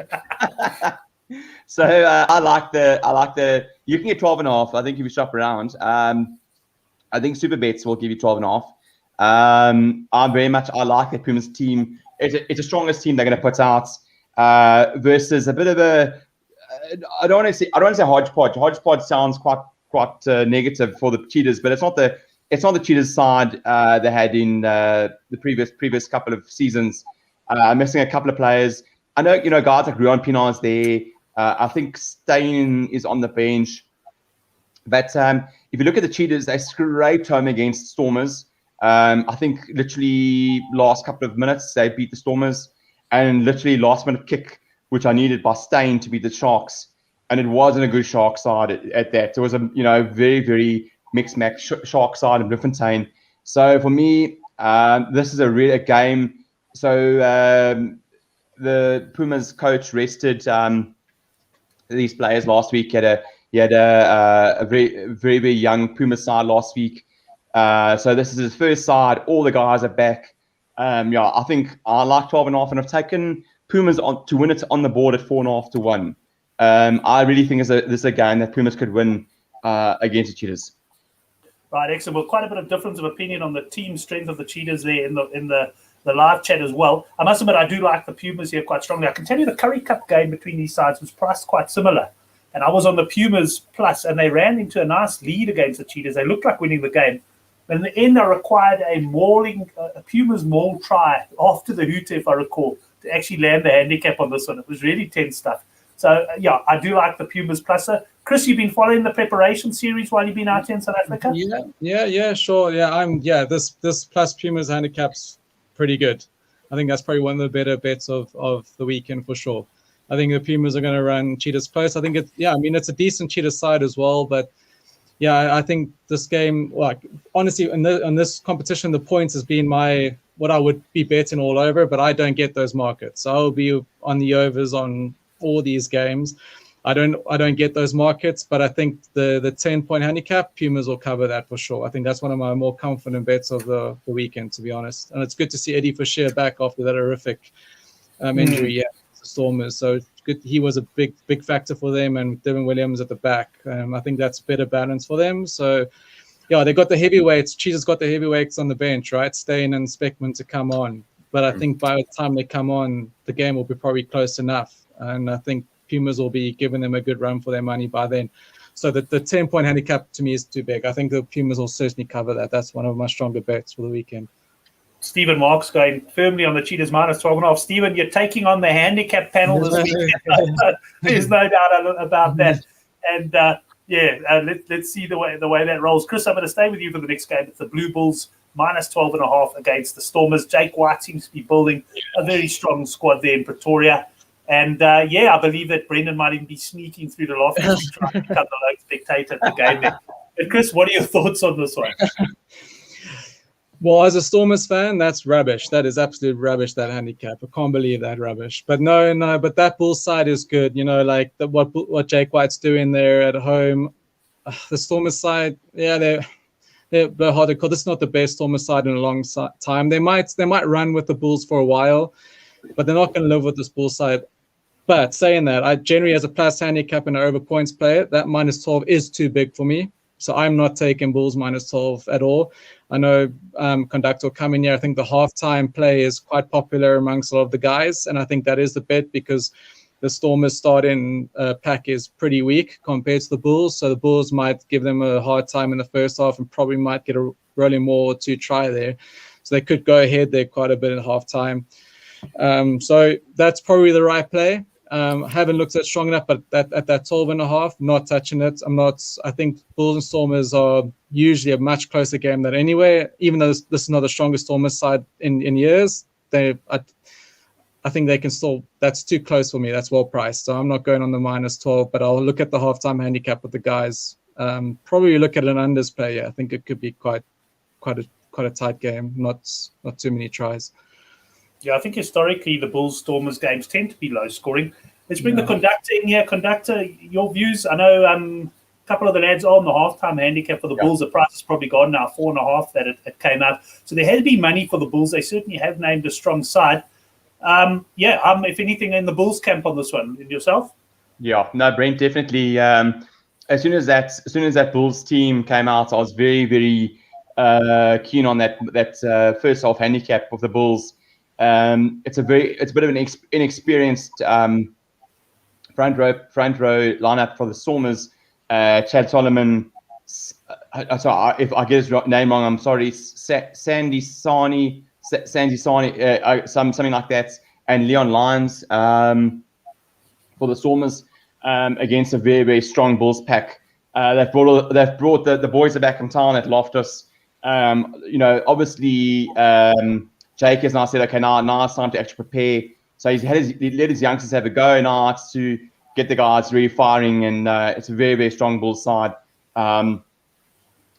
So I like the. You can get 12.5. I think if you shop around. I think Super Bets will give you 12.5. I like the Pumas team. It's the strongest team they're going to put out versus a bit of a. I don't want to say hodgepodge. Hodgepodge sounds quite negative for the Cheetahs, but it's not the Cheetahs side they had in the previous couple of seasons. Missing a couple of players. I know guys like Ruan Pinar's there. I think Steyn is on the bench. But if you look at the Cheetahs, they scraped home against Stormers. I think literally last couple of minutes they beat the Stormers, and literally last minute kick, which I needed by Steyn to beat the Sharks. And it wasn't a good Shark side at that. It was a very, very mixed match Shark side in Bloemfontein. So for me, this is a game. So the Pumas coach rested these players last week. He had a very, very, very young Pumas side last week. So this is his first side. All the guys are back. I think I like 12.5, and I've taken Pumas to win it on the board at 4.5 to 1. I really think this is a game that Pumas could win against the Cheetahs. Right, excellent. Well, quite a bit of difference of opinion on the team strength of the Cheetahs there in the live chat as well. I must admit, I do like the Pumas here quite strongly. I can tell you the Curry Cup game between these sides was priced quite similar. And I was on the Pumas plus, and they ran into a nice lead against the Cheetahs. They looked like winning the game. But in the end, they required a Pumas maul try after the hoot, if I recall, to actually land the handicap on this one. It was really tense stuff. So, I do like the Pumas plus. Chris, you've been following the preparation series while you've been out here in South Africa? Yeah, sure. Yeah, this plus Pumas handicap's pretty good. I think that's probably one of the better bets of the weekend for sure. I think the Pumas are going to run Cheetahs close. I think it's a decent Cheetahs side as well, but I think this game, honestly, in this competition, the points has been what I would be betting all over, but I don't get those markets. So I'll be on the overs on all these games. I don't get those markets, but I think the 10-point handicap, Pumas will cover that for sure. I think that's one of my more confident bets of the weekend, to be honest. And it's good to see Eddie Fisher back after that horrific injury, the Stormers. So it's good. He was a big factor for them, and Devin Williams at the back. I think that's better balance for them. So yeah, they got the heavyweights. Cheese has got the heavyweights on the bench, right? Stain and Speckman to come on. But I think by the time they come on, the game will be probably close enough. And I think Pumas will be giving them a good run for their money by then. So the 10-point handicap to me is too big. I think the Pumas will certainly cover that. That's one of my stronger bets for the weekend. Stephen Marks going firmly on the Cheetahs minus 12.5. Stephen, you're taking on the handicap panel this weekend. There's no doubt about that. And let's see the way that rolls. Chris, I'm going to stay with you for the next game. It's the Blue Bulls minus 12.5 against the Stormers. Jake White seems to be building a very strong squad there in Pretoria. And I believe that Brendan might even be sneaking through the loft to try to become the lone spectator at the game there. But Chris, what are your thoughts on this one? Well, as a Stormers fan, that's rubbish. That is absolute rubbish, that handicap. I can't believe that rubbish. But no, but that Bulls side is good. You know, like what Jake White's doing there at home. The Stormers side, they're hard to call. This is not the best Stormers side in a long time. They might run with the Bulls for a while, but they're not going to live with this Bulls side. But saying that, I generally, as a plus handicap and an over points player, that minus 12 is too big for me. So I'm not taking Bulls minus 12 at all. I know Conductor coming here. I think the halftime play is quite popular amongst a lot of the guys. And I think that is the bet because the Stormers starting pack is pretty weak compared to the Bulls. So the Bulls might give them a hard time in the first half and probably might get a rolling more to try there. So they could go ahead there quite a bit at halftime. So that's probably the right play. I haven't looked at strong enough, but at that 12.5, not touching it. I think Bulls and Stormers are usually a much closer game than anyway. Even though this is not the strongest Stormers side in years, I think they can still. That's too close for me. That's well priced, so I'm not going on the minus 12. But I'll look at the halftime handicap with the guys. Probably look at an unders play. Yeah, I think it could be quite a tight game. Not too many tries. Yeah, I think historically the Bulls Stormers games tend to be low scoring. Let's bring the Conductor in here. Conductor, your views? I know a couple of the lads are on the halftime handicap for the Bulls. The price has probably gone now 4.5 that it came out. So there has been money for the Bulls. They certainly have named a strong side. If anything, in the Bulls camp on this one. And yourself? Yeah, no, Brent, definitely. As soon as that Bulls team came out, I was very, very keen on that first half handicap of the Bulls. It's a bit of an inexperienced front row lineup for the Stormers. Chad Solomon, sorry if I get his name wrong, I'm sorry. Sandy Sani, something like that, and Leon Lyons for the Stormers against a very, very strong Bulls pack. They've brought the boys are back in town at Loftus. Obviously. Jake has now said, okay, now it's time to actually prepare. So he let his youngsters have a go. Now it's to get the guys really firing, and it's a very, very strong Bulls side. I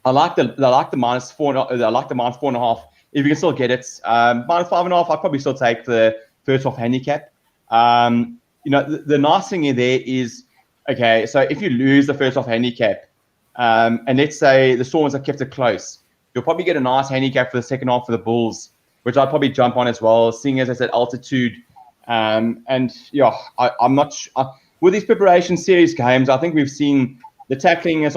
like the minus 4. I like the minus 4.5. If you can still get it, minus 5.5, I'd probably still take the first half handicap. The nice thing in there is, okay, so if you lose the first half handicap, and let's say the Stormers have kept it close, you'll probably get a nice handicap for the second half for the Bulls, which I'd probably jump on as well, seeing as I said altitude. I'm not with these preparation series games. I think we've seen the tackling it's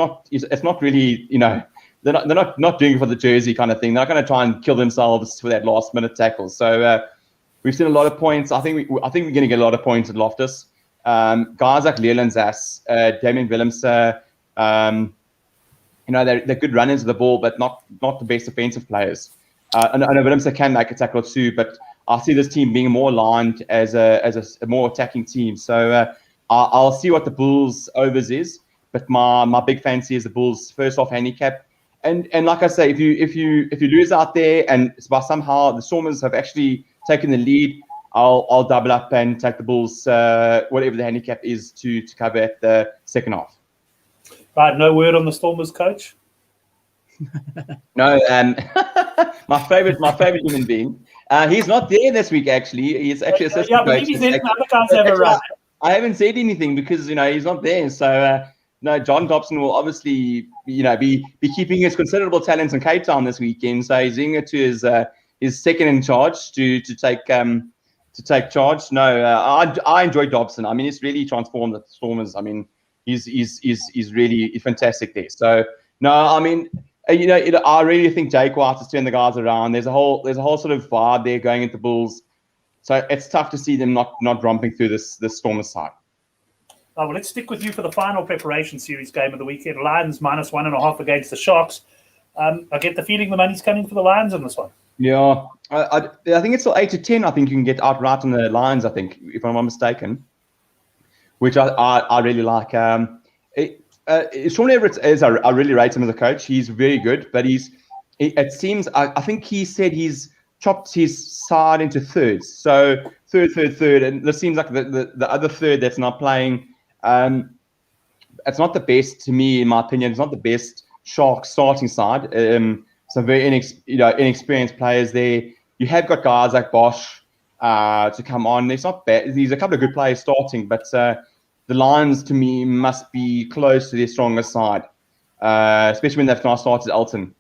not really, they're not doing it for the jersey kind of thing. They're not going to try and kill themselves for that last minute tackle. So we've seen a lot of points. I think we're going to get a lot of points at Loftus. Guys like Leland Zass, Damien Willems, they're good runners of the ball, but not the best offensive players. I know Willems can make a tackle too, but I see this team being more aligned as a more attacking team. So I'll see what the Bulls overs is, but my big fancy is the Bulls first half handicap. And like I say, if you lose out there and by somehow the Stormers have actually taken the lead, I'll double up and take the Bulls whatever the handicap is to cover at the second half. Right, no word on the Stormers coach. No, my favorite human being. He's not there this week. Actually, he's actually assistant coach. But he's in. Other guys have a run. I haven't said anything because he's not there. So no, John Dobson will obviously be keeping his considerable talents in Cape Town this weekend. So he's doing it to his second in charge to take charge. No, I enjoy Dobson. I mean, it's really transformed the Stormers. I mean, he's really fantastic there. So no, I mean, I really think Jake White has turned the guys around. There's a whole sort of vibe there going into Bulls. So it's tough to see them not romping through this Stormers side. Oh, well, let's stick with you for the final preparation series game of the weekend. Lions -1.5 against the Sharks. I get the feeling the money's coming for the Lions in this one. Yeah, I think it's still 8-10. I think you can get outright on the Lions, I think, if I'm not mistaken, which I really like. Sean Everett I really rate him as a coach. He's very good, but it seems, I think he said he's chopped his side into thirds. So third, and this seems like the other third that's not playing. It's not the best to me, in my opinion. It's not the best Sharks starting side. Some very inexperienced players there. You have got guys like Bosch to come on. It's not bad. There's a couple of good players starting, but the Lions, to me, must be close to their strongest side, especially when they've now started Elton.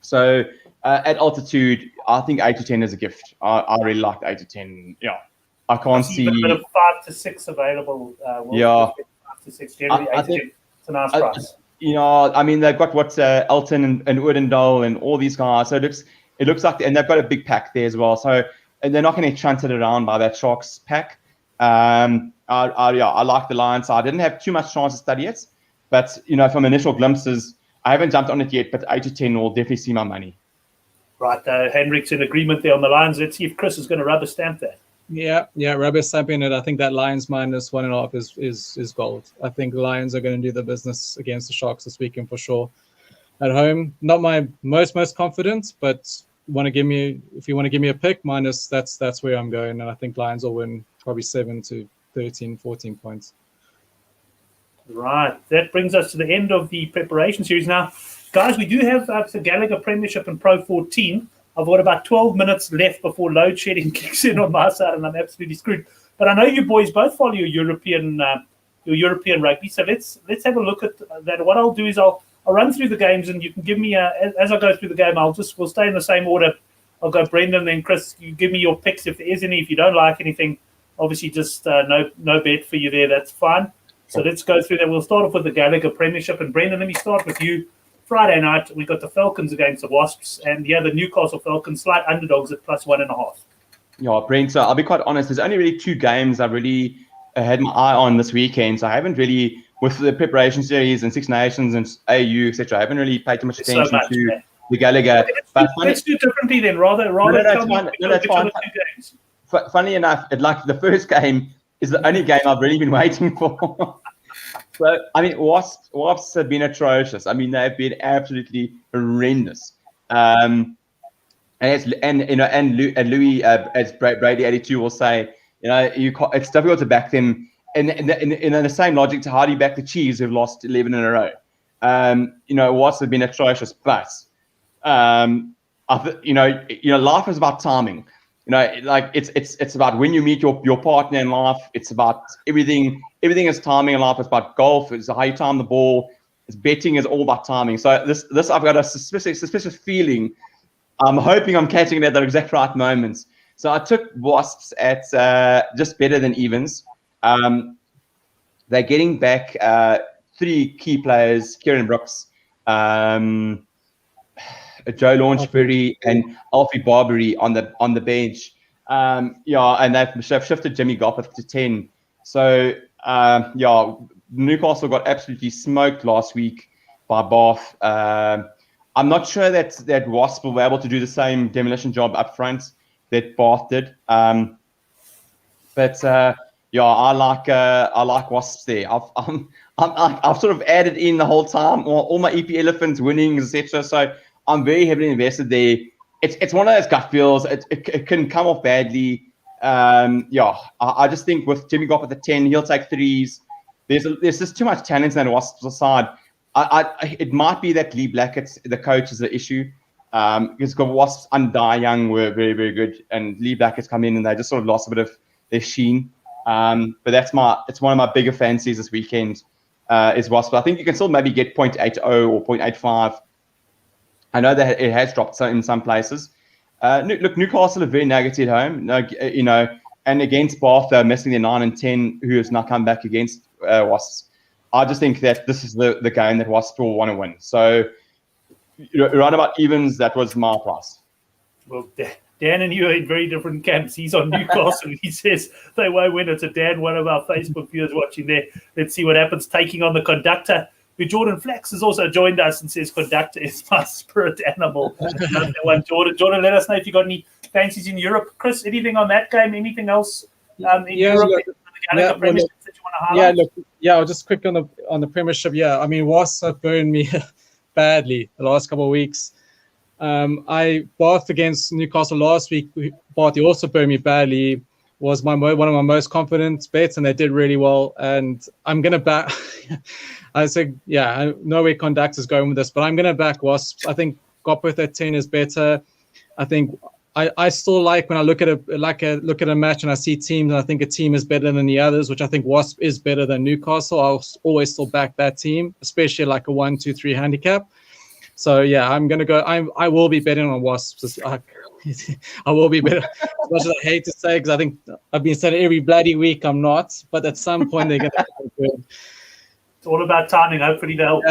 So at altitude, I think 8-10 is a gift. I really like 8-10. Yeah, I can't see a bit of 5 to 6 available. 5 to 6 generally. I think it's a nice price. I mean, they've got Elton and Woodendall and all these guys. So it looks like, and they've got a big pack there as well. So and they're not going to chant it around by that Sharks pack. I like the Lions. I didn't have too much chance to study it, but from initial glimpses, I haven't jumped on it yet. But 8-10 will definitely see my money. Right, Hendrik's in agreement there on the Lions. Let's see if Chris is going to rubber stamp that. Yeah, rubber stamping it. I think that Lions -1.5 is gold. I think Lions are going to do the business against the Sharks this weekend for sure. At home, not my most confident, but if you want to give me a pick, that's where I'm going, and I think Lions will win probably 7 to 13, 14 points. Right, that brings us to the end of the preparation series. Now, guys, we do have the Gallagher Premiership and Pro 14. I've got about 12 minutes left before load shedding kicks in on my side, and I'm absolutely screwed. But I know you boys both follow your European rugby, so let's have a look at that. What I'll do is I'll run through the games, and you can give me as I go through the game. We'll stay in the same order. I'll go Brendan, then Chris. You give me your picks if there is any. If you don't like anything, obviously just no bet for you there. That's fine. So let's go through that. We'll start off with the Gallagher Premiership, and Brendan, let me start with you. Friday night, we got the Falcons against the Wasps, and the Newcastle Falcons, slight underdogs at +1.5. Yeah, Brent, so I'll be quite honest. There's only really 2 games I've really had my eye on this weekend. So I haven't really, with the preparation series and Six Nations and AU, etc., I haven't really paid too much attention to the Gallagher. Let's do differently then. Rather that's fine. Funnily enough, the first game is the only game I've really been waiting for. So, I mean, Wasps have been atrocious. I mean, they've been absolutely horrendous. And Louis, as Brady 82 will say, it's difficult to back them. And in the same logic to how do you back the Chiefs who've lost 11 in a row? Wasps have been atrocious, but life is about timing. It's about when you meet your partner in life. It's about everything. Everything is timing in life. It's about golf. It's how you time the ball. It's betting is all about timing. So this I've got a suspicious feeling. I'm hoping I'm catching it at the exact right moments. So I took Wasps at just better than evens. They're getting back 3 key players: Kieran Brooks, Joe Launchbury, and Alfie Barbary on the bench. And they've shifted Jimmy Goffith to 10. So Newcastle got absolutely smoked last week by Bath. I'm not sure that Wasps will be able to do the same demolition job up front that Bath did. I like Wasps there. I've sort of added in the whole time all my EP Elephants winnings, etc. So I'm very heavily invested there. It's one of those gut feels. It can come off badly. I just think with Jimmy Goff at the 10, he'll take threes. There's just too much talent in that Wasps side. It might be that Lee Blackett's the coach is the issue. Because Wasps and Die Young were very, very good, and Lee Blackett's come in and they just sort of lost a bit of their sheen. But it's one of my bigger fancies this weekend is Wasps. I think you can still maybe get 0.80 or 0.85. I know that it has dropped in some places. Look, Newcastle are very negative at home. And against Bath, they're missing their 9 and 10, who has now come back against Wasps. I just think that this is the game that Wasps will want to win. So, around about evens, that was my price. Well, Dan and you are in very different camps. He's on Newcastle. He says they won't win. It's a Dan, one of our Facebook viewers watching there. Let's see what happens. Taking on the Conductor, who Jordan Flax has also joined us and says Conductor is my spirit animal. Love that one, Jordan. Jordan, let us know if you got any fancies in Europe. Chris, anything on that game? Anything else in Europe? Premiership that you want to highlight? I'll just quick on the Premiership. Yeah, I mean, Wasps have burned me badly the last couple of weeks. I Bath against Newcastle last week. Bath also burned me badly. Was one of my most confident bets, and they did really well. And I'm gonna back. I said, I know where Conductor's going with this, but I'm gonna back Wasps. I think Gopworth at 10 is better. I think I still like when I look at a match and I see teams, and I think a team is better than the others, which I think Wasp is better than Newcastle. I'll always still back that team, especially like a 1, 2, 3 handicap. So I'm gonna go. I will be betting on Wasps. I will be betting. As much as I hate to say, because I think I've been saying it every bloody week, I'm not. But at some point they're gonna be good. It's all about timing. Hopefully they'll.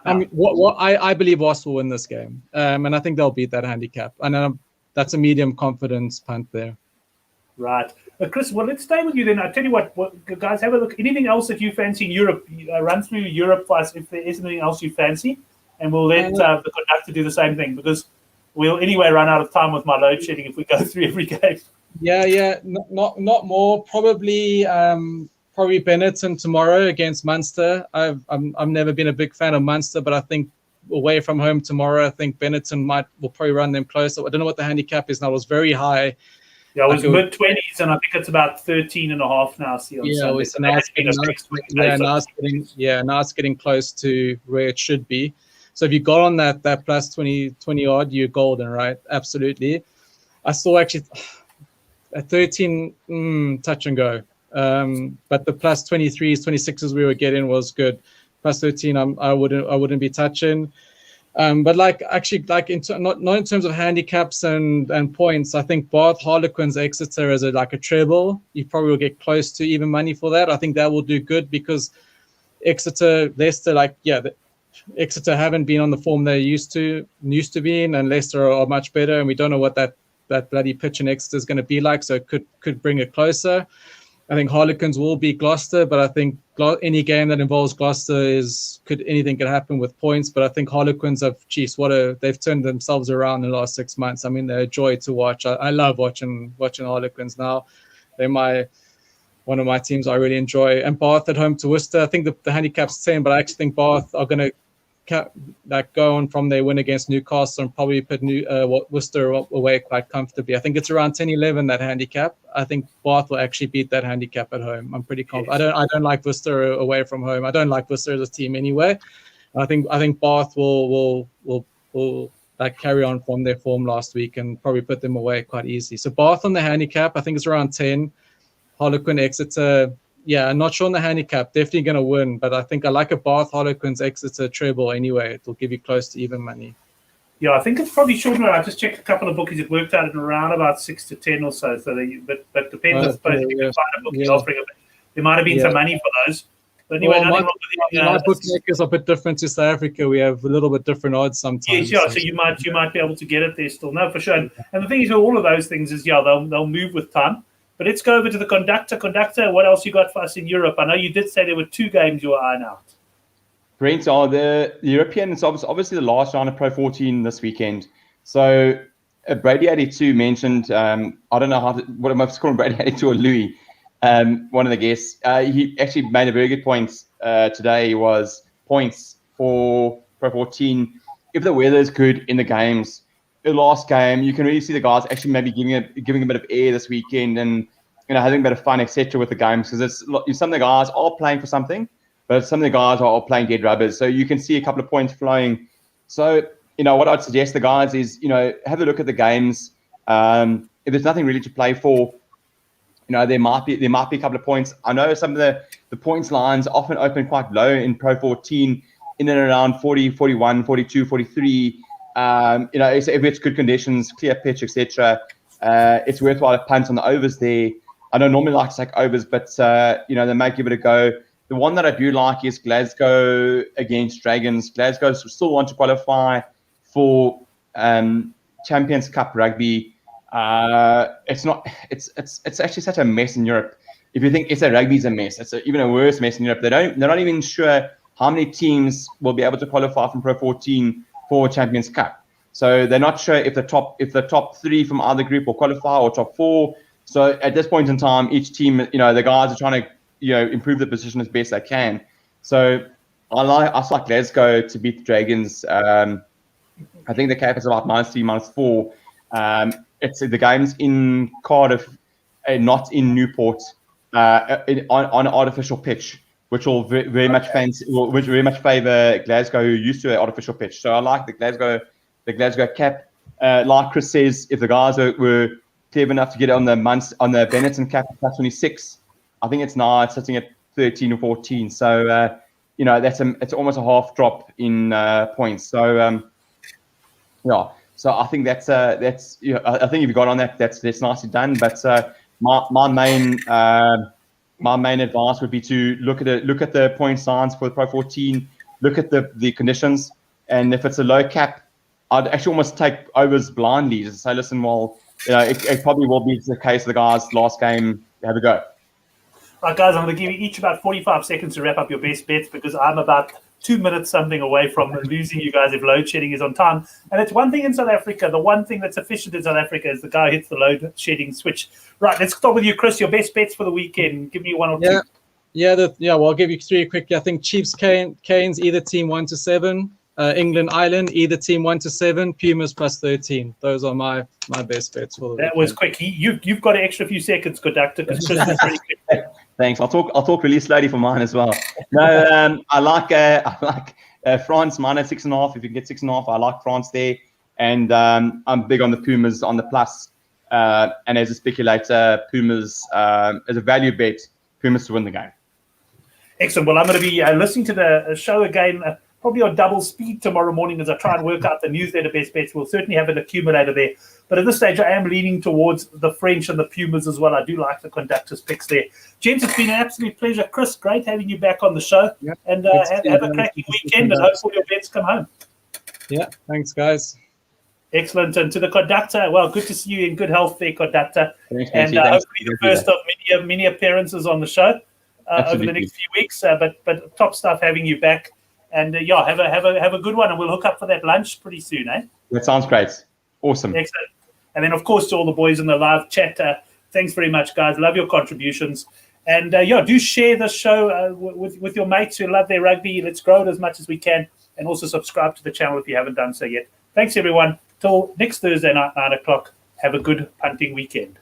I believe Wasps will win this game, and I think they'll beat that handicap. And that's a medium confidence punt there. Right. Chris, well, let's stay with you then. I'll tell you what, guys, have a look. Anything else that you fancy in Europe? Run through Europe for us if there is anything else you fancy, and we'll let the Conductor do the same thing, because we'll anyway run out of time with my load shedding if we go through every game. Not more. Probably Benetton tomorrow against Munster. I've never been a big fan of Munster, but I think away from home tomorrow, I think Benetton will probably run them closer. I don't know what the handicap is now. It was very high. Yeah, it was mid-20s, and I think it's about 13.5 now. Now it's getting close to where it should be. So if you got on that plus 20 odd, you're golden, right? Absolutely. I saw actually at 13, touch and go. But the plus 23s, 26s we were getting was good. Plus 13, I wouldn't be touching. But not in terms of handicaps and points, I think Bath, Harlequins, Exeter as a treble, you probably will get close to even money for that. I think that will do good because Exeter, Leicester, Exeter haven't been on the form they used to be in, and Leicester are much better, and we don't know what that bloody pitch in Exeter is going to be like, so it could bring it closer. I think Harlequins will beat Gloucester, but I think any game that involves Gloucester anything could happen with points. But I think Harlequins they've turned themselves around in the last 6 months. I mean, they're a joy to watch. I love watching Harlequins now. They're one of my teams I really enjoy. And Bath at home to Worcester. I think the handicap's 10, but I actually think Bath are going to go on from their win against Newcastle and probably put Worcester away quite comfortably. I think it's around 10-11 that handicap. I think Bath will actually beat that handicap at home. I'm pretty confident. Yes. I don't like Worcester away from home. I don't like Worcester as a team anyway. I think Bath will carry on from their form last week and probably put them away quite easily. So Bath on the handicap, I think it's around 10. Harlequin, Exeter. Yeah, I'm not sure on the handicap. Definitely going to win, but I think I like a Bath, Harlequins, Exeter treble anyway. It will give you close to even money. Yeah, I think it's probably short. I just checked a couple of bookies. It worked out at around about 6 to 10 or so. So but depends. I suppose if you can find a bookie offering it. There might have been some money for those. But anyway, my bookmakers are a bit different to South Africa. We have a little bit different odds sometimes. Yes, so you might be able to get it there still. No, for sure. And the thing is, with all of those things is, they'll move with time. But let's go over to the Conductor. Conductor, what else you got for us in Europe? I know you did say there were 2 games you were eyeing out. Brent, the European, it's obviously the last round of Pro 14 this weekend. So Brady 82 mentioned, I don't know what am I calling Brady 82 or Louis, one of the guests. He actually made a very good point today, was points for Pro 14. If the weather is good in the games, the last game, you can really see the guys actually maybe giving a bit of air this weekend and having a bit of fun, etc. with the games, because some of the guys are playing for something, but some of the guys are playing dead rubbers. So you can see a couple of points flowing. So what I'd suggest the guys is have a look at the games. If there's nothing really to play for, there might be a couple of points. I know some of the points lines often open quite low in Pro 14, in and around 40, 41, 42, 43. If it's good conditions, clear pitch, etc., it's worthwhile to punt on the overs there. I don't normally like to take overs, but they might give it a go. The one that I do like is Glasgow against Dragons. Glasgow still want to qualify for Champions Cup rugby. It's actually such a mess in Europe. If you think SA Rugby is a mess, it's even a worse mess in Europe. They're not even sure how many teams will be able to qualify from Pro 14 for Champions Cup. So they're not sure if the top 3 from either group will qualify or top 4. So at this point in time, each team, the guys are trying to improve the position as best they can. So I like Glasgow to beat the Dragons. I think the cap is about -3, -4. It's the game's in Cardiff, not in Newport, on an artificial pitch, which will very much favour Glasgow, who are used to an artificial pitch. So I like the Glasgow cap. Like Chris says, if the guys were clever enough to get it on the Benetton cap at +26, I think it's sitting at 13 or 14. So it's almost a half drop in points. So So I think that's I think if you got on that, that's nicely done. But my main advice would be to look at the point signs for the Pro 14, look at the conditions, and if it's a low cap, I'd actually almost take overs blindly. Just say, listen, it probably will be the case of the guys last game. Have a go. Right, guys, I'm going to give you each about 45 seconds to wrap up your best bets, because I'm about 2 minutes something away from losing you guys if load shedding is on time. And it's one thing in South Africa. The one thing that's efficient in South Africa is the guy hits the load shedding switch. Right, let's start with you, Chris. Your best bets for the weekend. Give me one or two. Well, I'll give you 3 quickly. I think Chiefs, Canes, either team 1-7. England, Ireland, either team 1-7. Pumas +13. Those are my best bets for the weekend. That was quick. You've got an extra few seconds, conductor, because Chris is really quick. Thanks. I'll talk really slowly for mine as well. No, I like France -6.5. If you can get 6.5, I like France there. And I'm big on the Pumas on the plus. And as a speculator, Pumas as a value bet, Pumas to win the game. Excellent. Well, I'm going to be listening to the show again, probably on double speed tomorrow morning as I try and work out the newsletter best bets. We'll certainly have an accumulator there. But at this stage, I am leaning towards the French and the Pumas as well. I do like the conductor's picks there. Gents, it's been an absolute pleasure. Chris, great having you back on the show. Yeah, and have a cracking weekend, and hopefully your bets come home. Yeah, thanks, guys. Excellent. And to the conductor, well, good to see you in good health there, conductor. Thanks, and hopefully the first of many appearances on the show over the next few weeks. But top stuff having you back. And have a good one, and we'll hook up for that lunch pretty soon, eh? That sounds great. Awesome. Excellent. And then, of course, to all the boys in the live chat, thanks very much, guys. Love your contributions. And, do share this show with your mates who love their rugby. Let's grow it as much as we can. And also subscribe to the channel if you haven't done so yet. Thanks, everyone. Till next Thursday night, 9 o'clock. Have a good punting weekend.